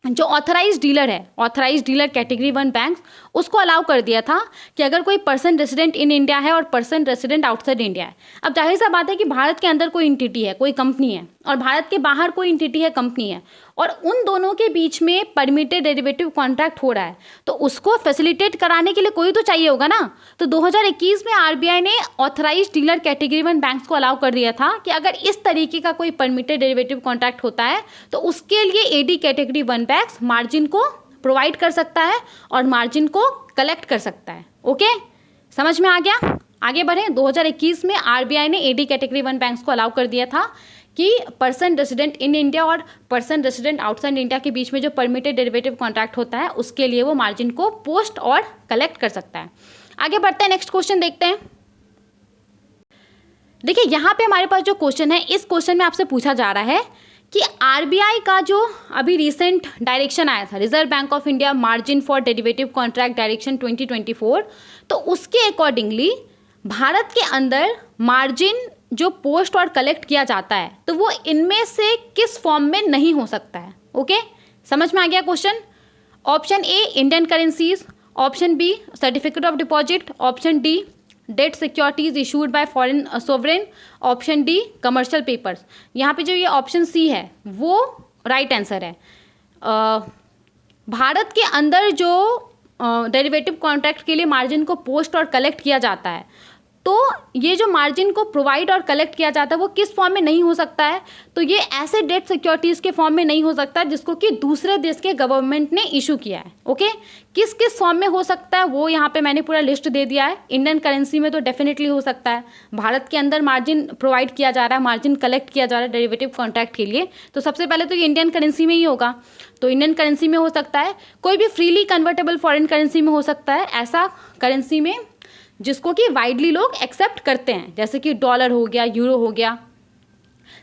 जो ऑथराइज्ड डीलर है, ऑथराइज्ड डीलर कैटेगरी 1 बैंक, उसको अलाउ कर दिया था कि अगर कोई पर्सन रेसिडेंट इन इंडिया है और पर्सन रेसिडेंट आउटसाइड इंडिया है। अब जाहिर सा बात है कि भारत के अंदर कोई एंटिटी है, कोई कंपनी है, और भारत के बाहर कोई एंटिटी है, कंपनी है, और उन दोनों के बीच में परमिटेड डेरिवेटिव कॉन्ट्रैक्ट हो रहा है तो उसको फैसिलिटेट कराने के लिए कोई तो चाहिए होगा ना। तो 2021 में आरबीआई ने ऑथराइज्ड डीलर कैटेगरी 1 बैंक्स को अलाउ कर दिया था कि अगर इस तरीके का कोई परमिटेड डेरिवेटिव कॉन्ट्रैक्ट होता है तो उसके लिए एडी कैटेगरी 1 बैंक्स मार्जिन को प्रोवाइड कर सकता है और मार्जिन को कलेक्ट कर सकता है। ओके, समझ में आ गया? आगे बढ़े। 2021 में आरबीआई ने एडी कैटेगरी 1 बैंक्स को अलाउ कर दिया था कि पर्सन रेसिडेंट इन इंडिया और पर्सन रेसिडेंट आउटसाइड इंडिया के बीच में जो परमिटेड डेरिवेटिव कॉन्ट्रैक्ट होता है उसके लिए वो मार्जिन को पोस्ट और कलेक्ट कर सकता है। आगे बढ़ते हैं, नेक्स्ट क्वेश्चन देखते हैं। देखिए यहाँ पे हमारे पास जो क्वेश्चन है, इस क्वेश्चन में आपसे पूछा जा रहा है कि आरबीआई का जो अभी रिसेंट डायरेक्शन आया था, Reserve Bank of India margin for derivative contract direction 2024, तो उसके अकॉर्डिंगली भारत के अंदर मार्जिन जो पोस्ट और कलेक्ट किया जाता है तो वो इनमें से किस फॉर्म में नहीं हो सकता है। ओके, समझ में आ गया question? Option A Indian currencies, option B certificate of deposit, option D debt securities issued by foreign sovereign, option D commercial papers. यहाँ पे जो ये ऑप्शन सी है वो राइट आंसर है। भारत के अंदर जो डेरिवेटिव कॉन्ट्रैक्ट के लिए मार्जिन को पोस्ट और कलेक्ट किया जाता है तो ये जो मार्जिन को प्रोवाइड और कलेक्ट किया जाता है वो किस फॉर्म में नहीं हो सकता है, तो ये ऐसे डेट सिक्योरिटीज़ के फॉर्म में नहीं हो सकता जिसको कि दूसरे देश के गवर्नमेंट ने इशू किया है। ओके, किस किस फॉर्म में हो सकता है वो यहाँ पे मैंने पूरा लिस्ट दे दिया है। इंडियन करेंसी में तो डेफिनेटली हो सकता है, भारत के अंदर मार्जिन प्रोवाइड किया जा रहा है, मार्जिन कलेक्ट किया जा रहा है डेरिवेटिव कॉन्ट्रैक्ट के लिए, तो सबसे पहले तो ये इंडियन करेंसी में ही होगा, तो इंडियन करेंसी में हो सकता है। कोई भी फ्रीली कन्वर्टेबल फॉरेन करेंसी में हो सकता है, ऐसा करेंसी में जिसको कि वाइडली लोग एक्सेप्ट करते हैं, जैसे कि डॉलर हो गया, यूरो हो गया।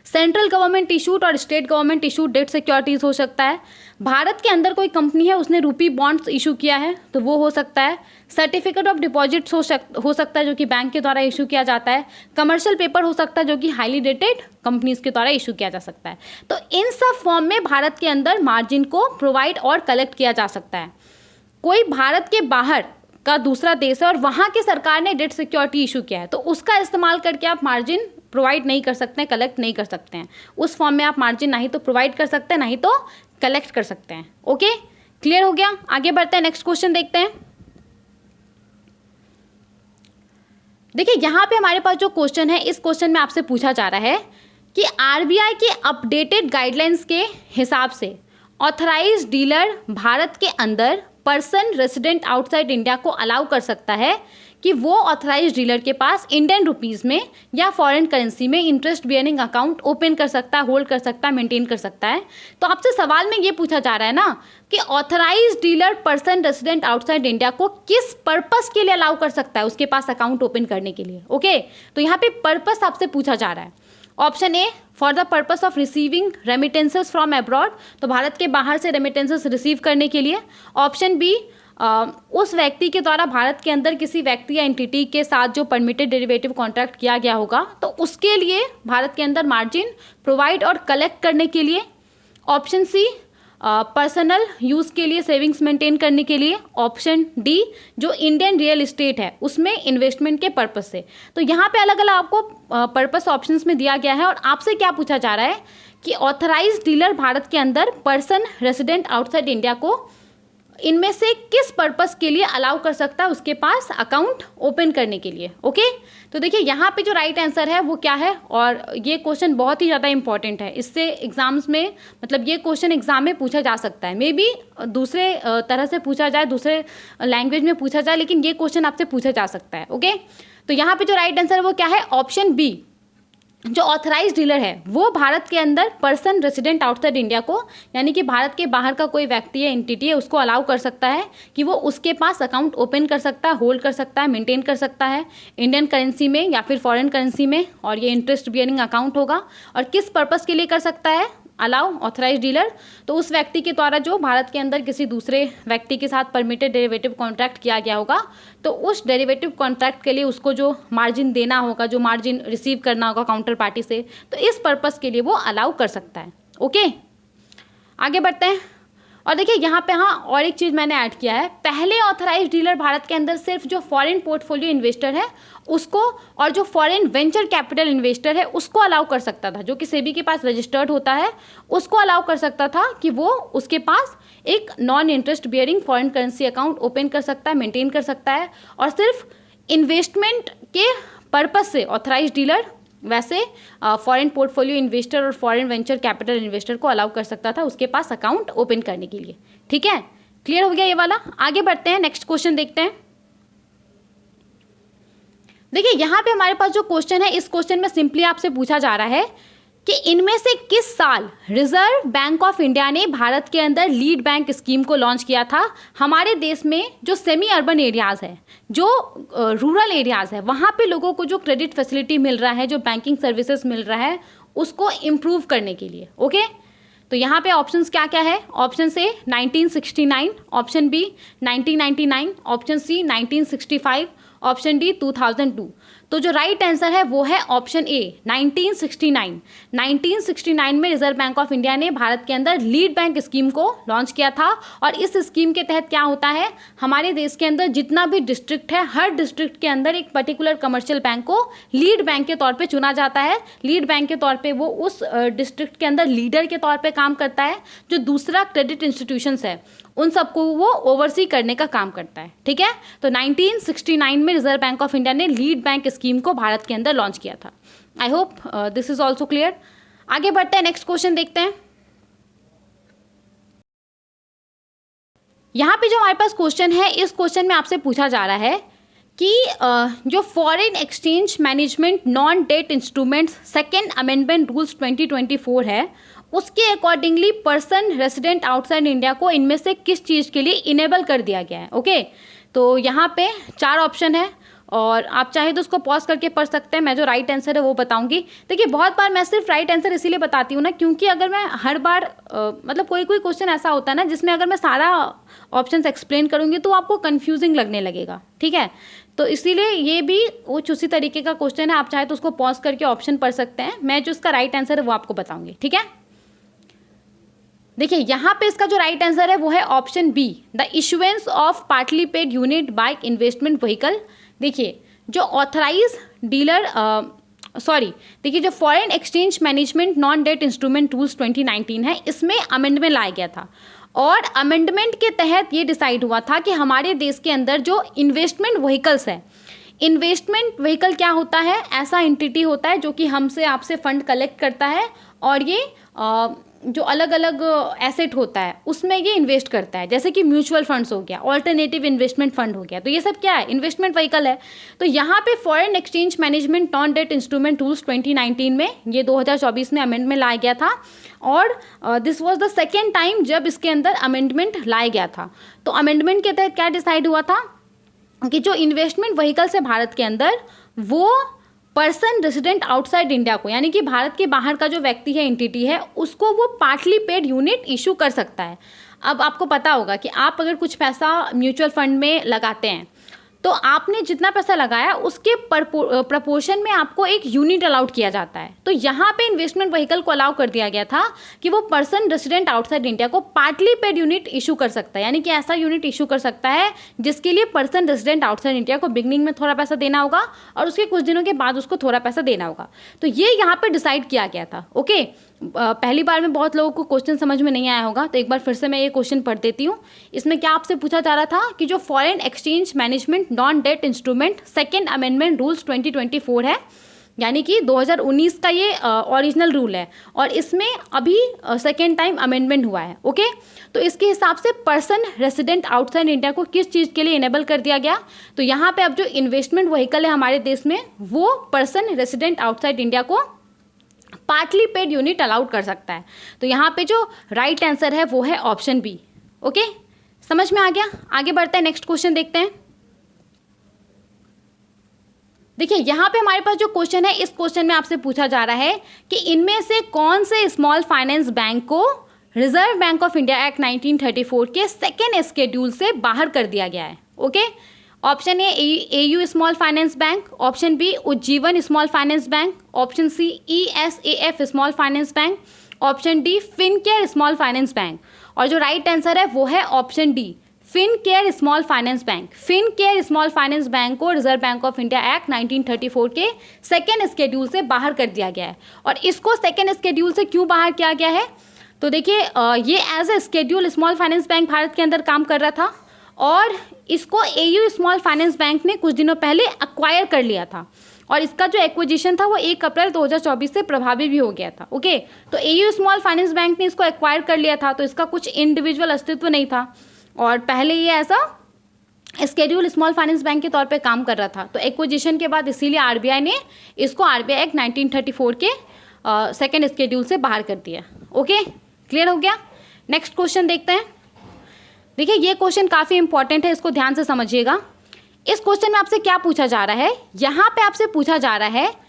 सेंट्रल गवर्नमेंट इशूड और state government issued debt securities हो सकता है। भारत के अंदर कोई कंपनी है उसने रूपी बॉन्ड्स इशू किया है तो वो हो सकता है। सर्टिफिकेट ऑफ डिपॉजिट्स हो सकता है जो कि बैंक के द्वारा इशू किया जाता है। कमर्शियल पेपर हो सकता है जो कि हाईली रेटेड कंपनीज के द्वारा इशू किया जा सकता है। तो इन सब फॉर्म में भारत के अंदर मार्जिन को प्रोवाइड और कलेक्ट किया जा सकता है। कोई भारत के बाहर का दूसरा देश है और वहाँ की सरकार ने डेट सिक्योरिटी इशू किया है तो उसका इस्तेमाल करके आप मार्जिन प्रोवाइड नहीं कर सकते हैं, कलेक्ट नहीं कर सकते हैं। उस फॉर्म में आप मार्जिन ना ही तो प्रोवाइड कर सकते हैं ना ही तो कलेक्ट कर सकते हैं। ओके, क्लियर हो गया? आगे बढ़ते हैं, नेक्स्ट क्वेश्चन देखते हैं। देखिए यहाँ पे हमारे पास जो क्वेश्चन है, इस क्वेश्चन में आपसे पूछा जा रहा है कि आरबीआई के अपडेटेड गाइडलाइंस के हिसाब से ऑथराइज्ड डीलर भारत के अंदर पर्सन रेसिडेंट आउटसाइड इंडिया को अलाउ कर सकता है कि वो ऑथराइज्ड डीलर के पास इंडियन रुपीज़ में या फॉरेन करेंसी में इंटरेस्ट बियरिंग अकाउंट ओपन कर सकता है, होल्ड कर सकता है, मेंटेन कर सकता है। तो आपसे सवाल में ये पूछा जा रहा है ना कि authorised dealer person resident outside India को किस पर्पस के लिए अलाउ कर सकता है उसके पास अकाउंट ओपन करने के लिए। ओके, तो यहाँ पे पर्पस आपसे पूछा जा रहा है। Option A for the purpose of receiving remittances from abroad, तो भारत के बाहर से रेमिटेंसेस रिसीव करने के लिए। ऑप्शन बी उस व्यक्ति के द्वारा भारत के अंदर किसी व्यक्ति या एंटिटी के साथ जो परमिटेड डेरिवेटिव कॉन्ट्रैक्ट किया गया होगा तो उसके लिए भारत के अंदर मार्जिन प्रोवाइड और कलेक्ट करने के लिए। ऑप्शन सी पर्सनल यूज़ के लिए, सेविंग्स मेंटेन करने के लिए। ऑप्शन डी जो इंडियन रियल इस्टेट है उसमें इन्वेस्टमेंट के पर्पस से। तो यहाँ पे अलग अलग आपको पर्पस ऑप्शंस में दिया गया है और आपसे क्या पूछा जा रहा है कि ऑथराइज्ड डीलर भारत के अंदर पर्सन रेसिडेंट आउटसाइड इंडिया को इनमें से किस पर्पस के लिए अलाउ कर सकता है उसके पास अकाउंट ओपन करने के लिए। ओके, तो देखिए यहाँ पे जो राइट आंसर है वो क्या है, और ये क्वेश्चन बहुत ही ज़्यादा इंपॉर्टेंट है। इससे एग्जाम्स में, मतलब ये क्वेश्चन एग्जाम में पूछा जा सकता है, मे बी दूसरे तरह से पूछा जाए, दूसरे लैंग्वेज में पूछा जाए, लेकिन ये क्वेश्चन आपसे पूछा जा सकता है। ओके, तो यहाँ पे जो राइट आंसर है वो क्या है, ऑप्शन बी। जो ऑथराइज डीलर है वो भारत के अंदर पर्सन रेसिडेंट आउटसाइड इंडिया को, यानी कि भारत के बाहर का कोई व्यक्ति है, एंटिटी है, उसको अलाउ कर सकता है कि वो उसके पास अकाउंट ओपन कर सकता है, होल्ड कर सकता है, मेंटेन कर सकता है इंडियन करेंसी में या फिर फॉरेन करेंसी में, और ये इंटरेस्ट बियरिंग अकाउंट होगा। और किस पर्पस के लिए कर सकता है अलाउ ऑथराइज डीलर, तो उस व्यक्ति के द्वारा जो भारत के अंदर किसी दूसरे व्यक्ति के साथ परमिटेड डेरिवेटिव कॉन्ट्रैक्ट किया गया होगा, तो उस डेरिवेटिव कॉन्ट्रैक्ट के लिए उसको जो मार्जिन देना होगा, जो मार्जिन रिसीव करना होगा काउंटर पार्टी से, तो इस पर्पस के लिए वो अलाउ कर सकता है। ओके, आगे बढ़ते हैं। और देखिए यहाँ पे हाँ और एक चीज़ मैंने ऐड किया है, पहले ऑथराइज डीलर भारत के अंदर सिर्फ जो फॉरेन पोर्टफोलियो इन्वेस्टर है उसको, और जो फॉरेन वेंचर कैपिटल इन्वेस्टर है उसको अलाउ कर सकता था, जो कि सेबी के पास रजिस्टर्ड होता है, उसको अलाउ कर सकता था कि वो उसके पास एक non interest bearing foreign currency account open कर सकता है, मेंटेन कर सकता है, और सिर्फ इन्वेस्टमेंट के पर्पज से ऑथराइज डीलर वैसे फॉरेन पोर्टफोलियो इन्वेस्टर और फॉरेन वेंचर कैपिटल इन्वेस्टर को अलाउ कर सकता था उसके पास अकाउंट ओपन करने के लिए। ठीक है, क्लियर हो गया ये वाला। आगे बढ़ते हैं, नेक्स्ट क्वेश्चन देखते हैं। देखिए यहाँ पे हमारे पास जो क्वेश्चन है, इस क्वेश्चन में सिंपली आपसे पूछा जा रहा है कि इनमें से किस साल रिजर्व बैंक ऑफ इंडिया ने भारत के अंदर लीड बैंक स्कीम को लॉन्च किया था। हमारे देश में जो सेमी अर्बन एरियाज है, जो रूरल एरियाज है, वहाँ पे लोगों को जो क्रेडिट फैसिलिटी मिल रहा है, जो बैंकिंग सर्विसेज मिल रहा है, उसको इम्प्रूव करने के लिए। ओके, तो यहाँ पे ऑप्शंस क्या क्या है, option A 1969, option B 1999, option C 1965, option D 2002। तो जो राइट आंसर है वो है ऑप्शन ए 1969। 1969 में रिजर्व बैंक ऑफ इंडिया ने भारत के अंदर लीड बैंक स्कीम को लॉन्च किया था, और इस स्कीम के तहत क्या होता है, हमारे देश के अंदर जितना भी डिस्ट्रिक्ट है, हर डिस्ट्रिक्ट के अंदर एक पर्टिकुलर कमर्शियल बैंक को लीड बैंक के तौर पे चुना जाता है। लीड बैंक के तौर पे वो उस डिस्ट्रिक्ट के अंदर लीडर के तौर पे काम करता है, जो दूसरा क्रेडिट इंस्टीट्यूशंस है उन सबको वो ओवरसी करने का काम करता है। ठीक है, तो 1969 में रिजर्व बैंक ऑफ इंडिया ने लीड बैंक स्कीम को भारत के अंदर लॉन्च किया था। I hope this is also clear. आगे बढ़ते हैं, नेक्स्ट क्वेश्चन देखते हैं। यहाँ पे जो हमारे पास क्वेश्चन है, इस क्वेश्चन में आपसे पूछा जा रहा है कि जो foreign exchange management non debt instruments second amendment rules 2024 है, उसके accordingly person resident outside India को इनमें से किस चीज़ के लिए इनेबल कर दिया गया है। ओके, तो यहाँ पे 4 ऑप्शन है, और आप चाहे तो उसको पॉज करके पढ़ सकते हैं, मैं जो राइट आंसर है वो बताऊंगी। देखिए बहुत बार मैं सिर्फ राइट आंसर इसीलिए बताती हूँ ना, क्योंकि अगर मैं हर बार मतलब कोई क्वेश्चन ऐसा होता है ना जिसमें अगर मैं सारा ऑप्शंस एक्सप्लेन करूँगी तो आपको कन्फ्यूजिंग लगने लगेगा। ठीक है, तो इसीलिए ये भी कुछ उसी तरीके का क्वेश्चन है, आप चाहे तो उसको पॉज करके ऑप्शन पढ़ सकते हैं, मैं जो इसका राइट आंसर है वो आपको बताऊँगी। ठीक है, देखिए यहाँ पे इसका जो राइट आंसर है वो है option B, the issuance of partly paid unit by investment vehicle. देखिए जो ऑथराइज डीलर देखिए जो foreign exchange management non debt instrument rules 2019 है, इसमें अमेंडमेंट लाया गया था, और अमेंडमेंट के तहत ये डिसाइड हुआ था कि हमारे देश के अंदर जो इन्वेस्टमेंट व्हीकल्स है, इन्वेस्टमेंट व्हीकल क्या होता है, ऐसा एंटिटी होता है जो कि हमसे आपसे फंड कलेक्ट करता है, और ये जो अलग अलग एसेट होता है उसमें ये इन्वेस्ट करता है, जैसे कि म्यूचुअल फंड्स हो गया, ऑल्टरनेटिव इन्वेस्टमेंट फंड हो गया, तो ये सब क्या है, इन्वेस्टमेंट व्हीकल है। तो यहाँ पे foreign exchange management non debt instrument rules 2019 में, ये 2024 में अमेंडमेंट लाया गया था, और this was the second time जब इसके अंदर अमेंडमेंट लाया गया था। तो अमेंडमेंट के तहत क्या डिसाइड हुआ था कि जो इन्वेस्टमेंट व्हीकल्स है भारत के अंदर, वो पर्सन रेसिडेंट आउटसाइड इंडिया को, यानी कि भारत के बाहर का जो व्यक्ति है, एंटिटी है, उसको वो पार्टली पेड यूनिट इशू कर सकता है। अब आपको पता होगा कि आप अगर कुछ पैसा म्यूचुअल फंड में लगाते हैं, तो आपने जितना पैसा लगाया उसके प्रपोर्शन में आपको एक यूनिट अलाउड किया जाता है। तो यहाँ पे इन्वेस्टमेंट व्हीकल को अलाउ कर दिया गया था कि वो पर्सन रेसिडेंट आउटसाइड इंडिया को पार्टली पेड यूनिट इशू कर सकता है, यानी कि ऐसा यूनिट इशू कर सकता है जिसके लिए पर्सन रेसिडेंट आउटसाइड इंडिया को बिगनिंग में थोड़ा पैसा देना होगा, और उसके कुछ दिनों के बाद उसको थोड़ा पैसा देना होगा। तो ये यहाँ पर डिसाइड किया गया था। ओके, पहली बार में बहुत लोगों को क्वेश्चन समझ में नहीं आया होगा, तो एक बार फिर से मैं ये क्वेश्चन पढ़ देती हूँ। इसमें क्या आपसे पूछा जा रहा था कि जो foreign exchange management non debt instrument second amendment rules 2024 है, यानी कि 2019 का ये ओरिजिनल रूल है और इसमें अभी सेकेंड टाइम अमेंडमेंट हुआ है। ओके, तो इसके हिसाब से पर्सन रेसिडेंट आउटसाइड इंडिया को किस चीज़ के लिए इनेबल कर दिया गया, तो यहाँ पे अब जो इन्वेस्टमेंट व्हीकल है हमारे देश में वो पर्सन रेसिडेंट आउटसाइड इंडिया को पार्टली पेड यूनिट अलाउड कर सकता है। तो यहाँ पे जो राइट आंसर है वो है ऑप्शन बी। ओके, समझ में आ गया? आगे बढ़ते हैं, नेक्स्ट क्वेश्चन देखते हैं। देखिए यहाँ पे हमारे पास जो क्वेश्चन है, इस क्वेश्चन में आपसे पूछा जा रहा है कि इनमें से कौन से स्मॉल फाइनेंस बैंक को Reserve Bank of India Act 1934 के सेकेंड शेड्यूल से बाहर कर दिया गया है। Okay, option A AU small finance bank, option B Ujjivan small finance bank, option C ESAF small finance bank, option D Fincare small finance bank, और जो right answer है वो है option D Fincare small finance bank. Fincare small finance bank को Reserve Bank of India Act 1934 के second schedule से बाहर कर दिया गया है। और इसको सेकेंड शेड्यूल से क्यों बाहर किया गया है, तो देखिए ये as a schedule small finance bank Bharat के अंदर काम कर रहा था और इसको एयू स्मॉल फाइनेंस बैंक ने कुछ दिनों पहले एक्वायर कर लिया था और इसका जो एक्विजिशन था वो 1 अप्रैल 2024 से प्रभावी भी हो गया था। ओके, तो एयू स्मॉल फाइनेंस बैंक ने इसको एक्वायर कर लिया था, तो इसका कुछ इंडिविजुअल अस्तित्व नहीं था और पहले ये ऐसा शेड्यूल स्मॉल फाइनेंस बैंक के तौर पे काम कर रहा था। तो एक्विजिशन के बाद इसीलिए आरबीआई ने इसको आरबीआई एक्ट 1934 के सेकेंड शेड्यूल से बाहर कर दिया। ओके, क्लियर हो गया? नेक्स्ट क्वेश्चन देखते हैं। देखिए ये क्वेश्चन काफ़ी इंपॉर्टेंट है, इसको ध्यान से समझिएगा। इस क्वेश्चन में आपसे क्या पूछा जा रहा है, यहाँ पे आपसे पूछा जा रहा है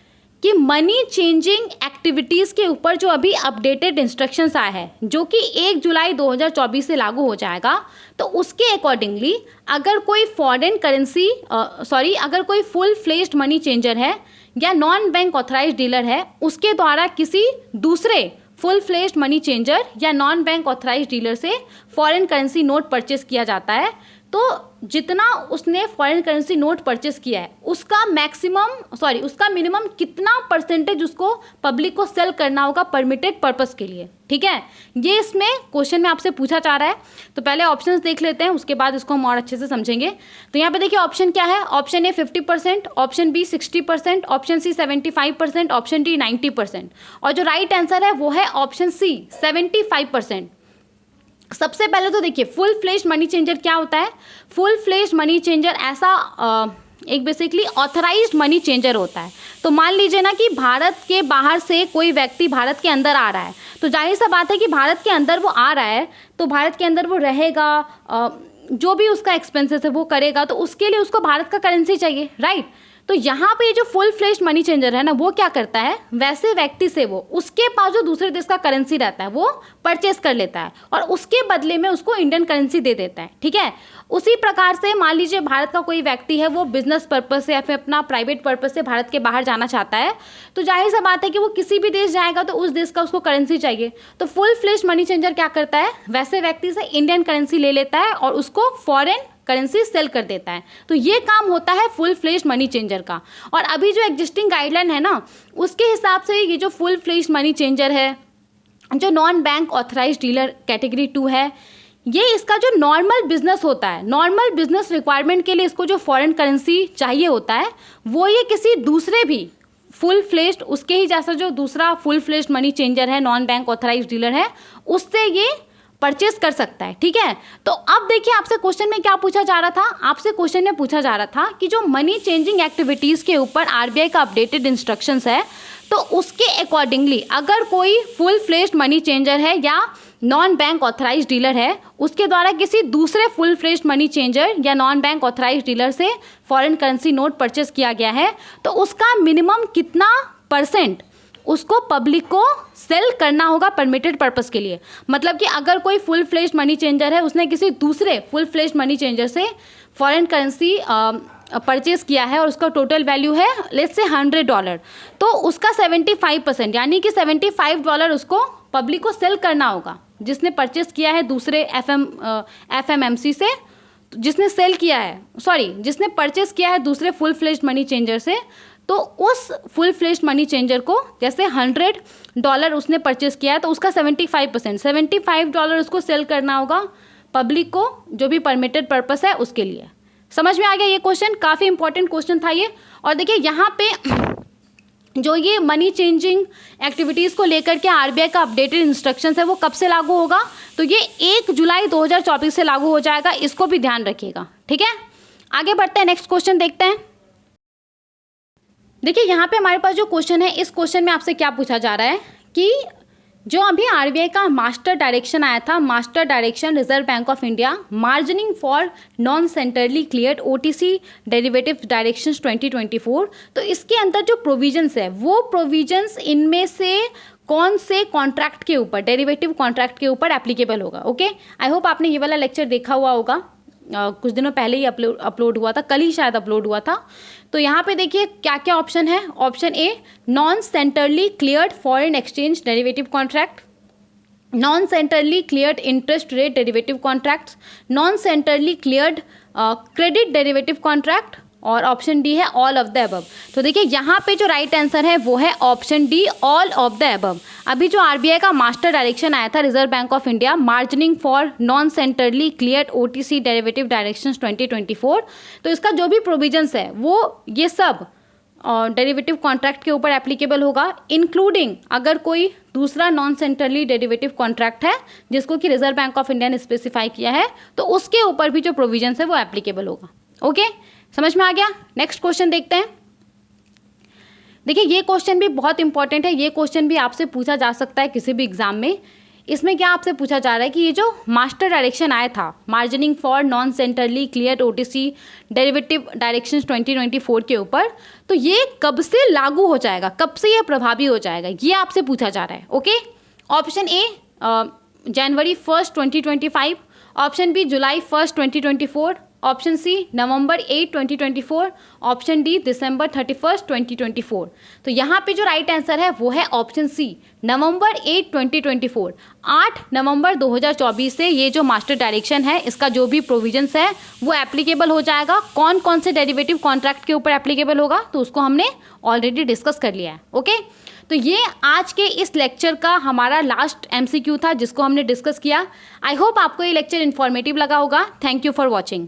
कि मनी चेंजिंग एक्टिविटीज़ के ऊपर जो अभी अपडेटेड इंस्ट्रक्शंस आए हैं जो कि 1 जुलाई 2024 से लागू हो जाएगा, तो उसके अकॉर्डिंगली अगर कोई फॉरेन करेंसी अगर कोई फुल फ्लेज्ड मनी चेंजर है या नॉन बैंक ऑथराइज्ड डीलर है, उसके द्वारा किसी दूसरे फुल फ्लेज्ड मनी चेंजर या नॉन बैंक ऑथराइज्ड डीलर से फॉरेन करेंसी नोट परचेस किया जाता है, तो जितना उसने फॉरेन करेंसी नोट परचेस किया है उसका मिनिमम कितना परसेंटेज उसको पब्लिक को सेल करना होगा परमिटेड पर्पस के लिए। ठीक है, ये इसमें क्वेश्चन में आपसे पूछा जा रहा है। तो पहले ऑप्शंस देख लेते हैं, उसके बाद इसको हम और अच्छे से समझेंगे। तो यहाँ पे देखिए ऑप्शन क्या है, option A 50%, option B 60%, option C 75%, option D 90%, और जो राइट आंसर है वो है ऑप्शन सी 75%। सबसे पहले तो देखिए फुल फ्लेज्ड मनी चेंजर क्या होता है। फुल फ्लेज्ड मनी चेंजर ऐसा एक बेसिकली ऑथराइज्ड मनी चेंजर होता है। तो मान लीजिए ना कि भारत के बाहर से कोई व्यक्ति भारत के अंदर आ रहा है, तो जाहिर सा बात है कि भारत के अंदर वो आ रहा है तो भारत के अंदर वो रहेगा, जो भी उसका एक्सपेंसेस है वो करेगा, तो उसके लिए उसको भारत का करेंसी चाहिए, राइट। तो यहाँ पे जो फुल फ्लेज्ड मनी चेंजर है ना, वो क्या करता है, वैसे व्यक्ति से वो उसके पास जो दूसरे देश का करेंसी रहता है वो परचेस कर लेता है और उसके बदले में उसको इंडियन करेंसी दे देता है। ठीक है, उसी प्रकार से मान लीजिए भारत का कोई व्यक्ति है, वो बिजनेस पर्पज से या फिर अपना प्राइवेट पर्पज से भारत के बाहर जाना चाहता है, तो जाहिर सा बात है कि वो किसी भी देश जाएगा तो उस देश का उसको करेंसी चाहिए। तो फुल फ्लेज्ड मनी चेंजर क्या करता है, वैसे व्यक्ति से इंडियन करेंसी ले लेता है और उसको फॉरेन करेंसी सेल कर देता है। तो ये काम होता है फुल फ्लेज्ड मनी चेंजर का। और अभी जो एग्जिस्टिंग गाइडलाइन है ना, उसके हिसाब से ये जो फुल फ्लेज्ड मनी चेंजर है, जो non bank authorised dealer category 2 है, ये इसका जो नॉर्मल बिजनेस होता है, नॉर्मल बिजनेस रिक्वायरमेंट के लिए इसको जो फॉरेन करेंसी चाहिए होता है, वो ये किसी दूसरे भी फुल फ्लेज्ड उसके ही जैसा जो दूसरा फुल फ्लेज्ड मनी चेंजर है, नॉन बैंक ऑथराइज्ड डीलर है, उससे ये परचेस कर सकता है। ठीक है, तो अब देखिए आपसे क्वेश्चन में क्या पूछा जा रहा था, आपसे क्वेश्चन में पूछा जा रहा था कि जो मनी चेंजिंग एक्टिविटीज़ के ऊपर आरबीआई का अपडेटेड इंस्ट्रक्शंस है, तो उसके अकॉर्डिंगली अगर कोई फुल फ्लेज्ड मनी चेंजर है या नॉन बैंक ऑथराइज्ड डीलर है, उसके द्वारा किसी दूसरे फुल फ्लेज्ड मनी चेंजर या नॉन बैंक ऑथराइज्ड डीलर से फॉरेन करेंसी नोट परचेस किया गया है, तो उसका मिनिमम कितना परसेंट उसको पब्लिक को सेल करना होगा परमिटेड पर्पस के लिए। मतलब कि अगर कोई फुल फ्लेज्ड मनी चेंजर है, उसने किसी दूसरे फुल फ्लेज्ड मनी चेंजर से फॉरेन करेंसी परचेस किया है और उसका टोटल वैल्यू है लेट्स से $100, तो उसका 75% यानी कि $75 उसको पब्लिक को सेल करना होगा, जिसने परचेस किया है दूसरे FMMC से, जिसने परचेस किया है दूसरे फुल फ्लेज्ड मनी चेंजर से, तो उस फुल फ्लेज्ड मनी चेंजर को, जैसे $100 उसने परचेस किया है तो उसका 75% $75 उसको सेल करना होगा पब्लिक को, जो भी परमिटेड पर्पस है उसके लिए। समझ में आ गया ये क्वेश्चन? काफ़ी इंपॉर्टेंट क्वेश्चन था ये। और देखिए यहाँ पे जो ये मनी चेंजिंग एक्टिविटीज़ को लेकर के आरबीआई का अपडेटेड इंस्ट्रक्शंस है वो कब से लागू होगा? तो ये 1 जुलाई 2024 से लागू हो जाएगा, इसको भी ध्यान रखिएगा। ठीक है, आगे बढ़ते हैं, नेक्स्ट क्वेश्चन देखते हैं। देखिए यहाँ पे हमारे पास जो क्वेश्चन है, इस क्वेश्चन में आपसे क्या पूछा जा रहा है कि जो अभी आरबीआई का मास्टर डायरेक्शन आया था, master direction Reserve Bank of India margining for non centrally cleared OTC derivative directions 2024, तो इसके अंदर जो प्रोविजंस है वो प्रोविजंस इनमें से कौन से कॉन्ट्रैक्ट के ऊपर, डेरिवेटिव कॉन्ट्रैक्ट के ऊपर एप्लीकेबल होगा? ओके, आई होप आपने ये वाला लेक्चर देखा हुआ होगा, कुछ दिनों पहले ही अपलोड हुआ था, कल ही शायद अपलोड हुआ था। तो यहाँ पे देखिए क्या क्या ऑप्शन है। ऑप्शन ए, non centrally cleared foreign exchange derivative contract, non centrally cleared interest rate derivative contracts, non centrally cleared credit derivative contract, और ऑप्शन डी है ऑल ऑफ द अबव। तो देखिए यहाँ पे जो राइट आंसर है वो है option D, all of the above. अभी जो आरबीआई का मास्टर डायरेक्शन आया था Reserve Bank of India margining for non centrally cleared OTC derivative directions 2024, तो इसका जो भी प्रोविजंस है वो ये सब डेरिवेटिव कॉन्ट्रैक्ट के ऊपर एप्लीकेबल होगा, इंक्लूडिंग अगर कोई दूसरा नॉन सेंट्रली डेरिवेटिव कॉन्ट्रैक्ट है जिसको कि रिजर्व बैंक ऑफ इंडिया ने स्पेसिफाई किया है, तो उसके ऊपर भी जो प्रोविजंस है वो एप्लीकेबल होगा। ओके, समझ में आ गया? नेक्स्ट क्वेश्चन देखते हैं। देखिए ये क्वेश्चन भी बहुत इंपॉर्टेंट है, ये क्वेश्चन भी आपसे पूछा जा सकता है किसी भी एग्जाम में। इसमें क्या आपसे पूछा जा रहा है कि ये जो मास्टर डायरेक्शन आया था margining for non centrally clear OTC derivative directions 2024 के ऊपर, तो ये कब से लागू हो जाएगा, कब से ये प्रभावी हो जाएगा, ये आपसे पूछा जा रहा है। ओके, ऑप्शन ए जनवरी 1 2025, ऑप्शन बी जुलाई 1 2024, ऑप्शन सी नवंबर 8 2024, ऑप्शन डी दिसंबर 31 2024। तो यहाँ पे जो राइट आंसर है वो है ऑप्शन सी, नवंबर 8 2024। 8 नवंबर 2024 से ये जो मास्टर डायरेक्शन है इसका जो भी प्रोविजंस है वो एप्लीकेबल हो जाएगा। कौन कौन से डेरिवेटिव कॉन्ट्रैक्ट के ऊपर एप्लीकेबल होगा तो उसको हमने ऑलरेडी डिस्कस कर लिया है। ओके, तो ये आज के इस लेक्चर का हमारा लास्ट एमसीक्यू था जिसको हमने डिस्कस किया। आई होप आपको ये लेक्चर इन्फॉर्मेटिव लगा होगा। Thank you for watching.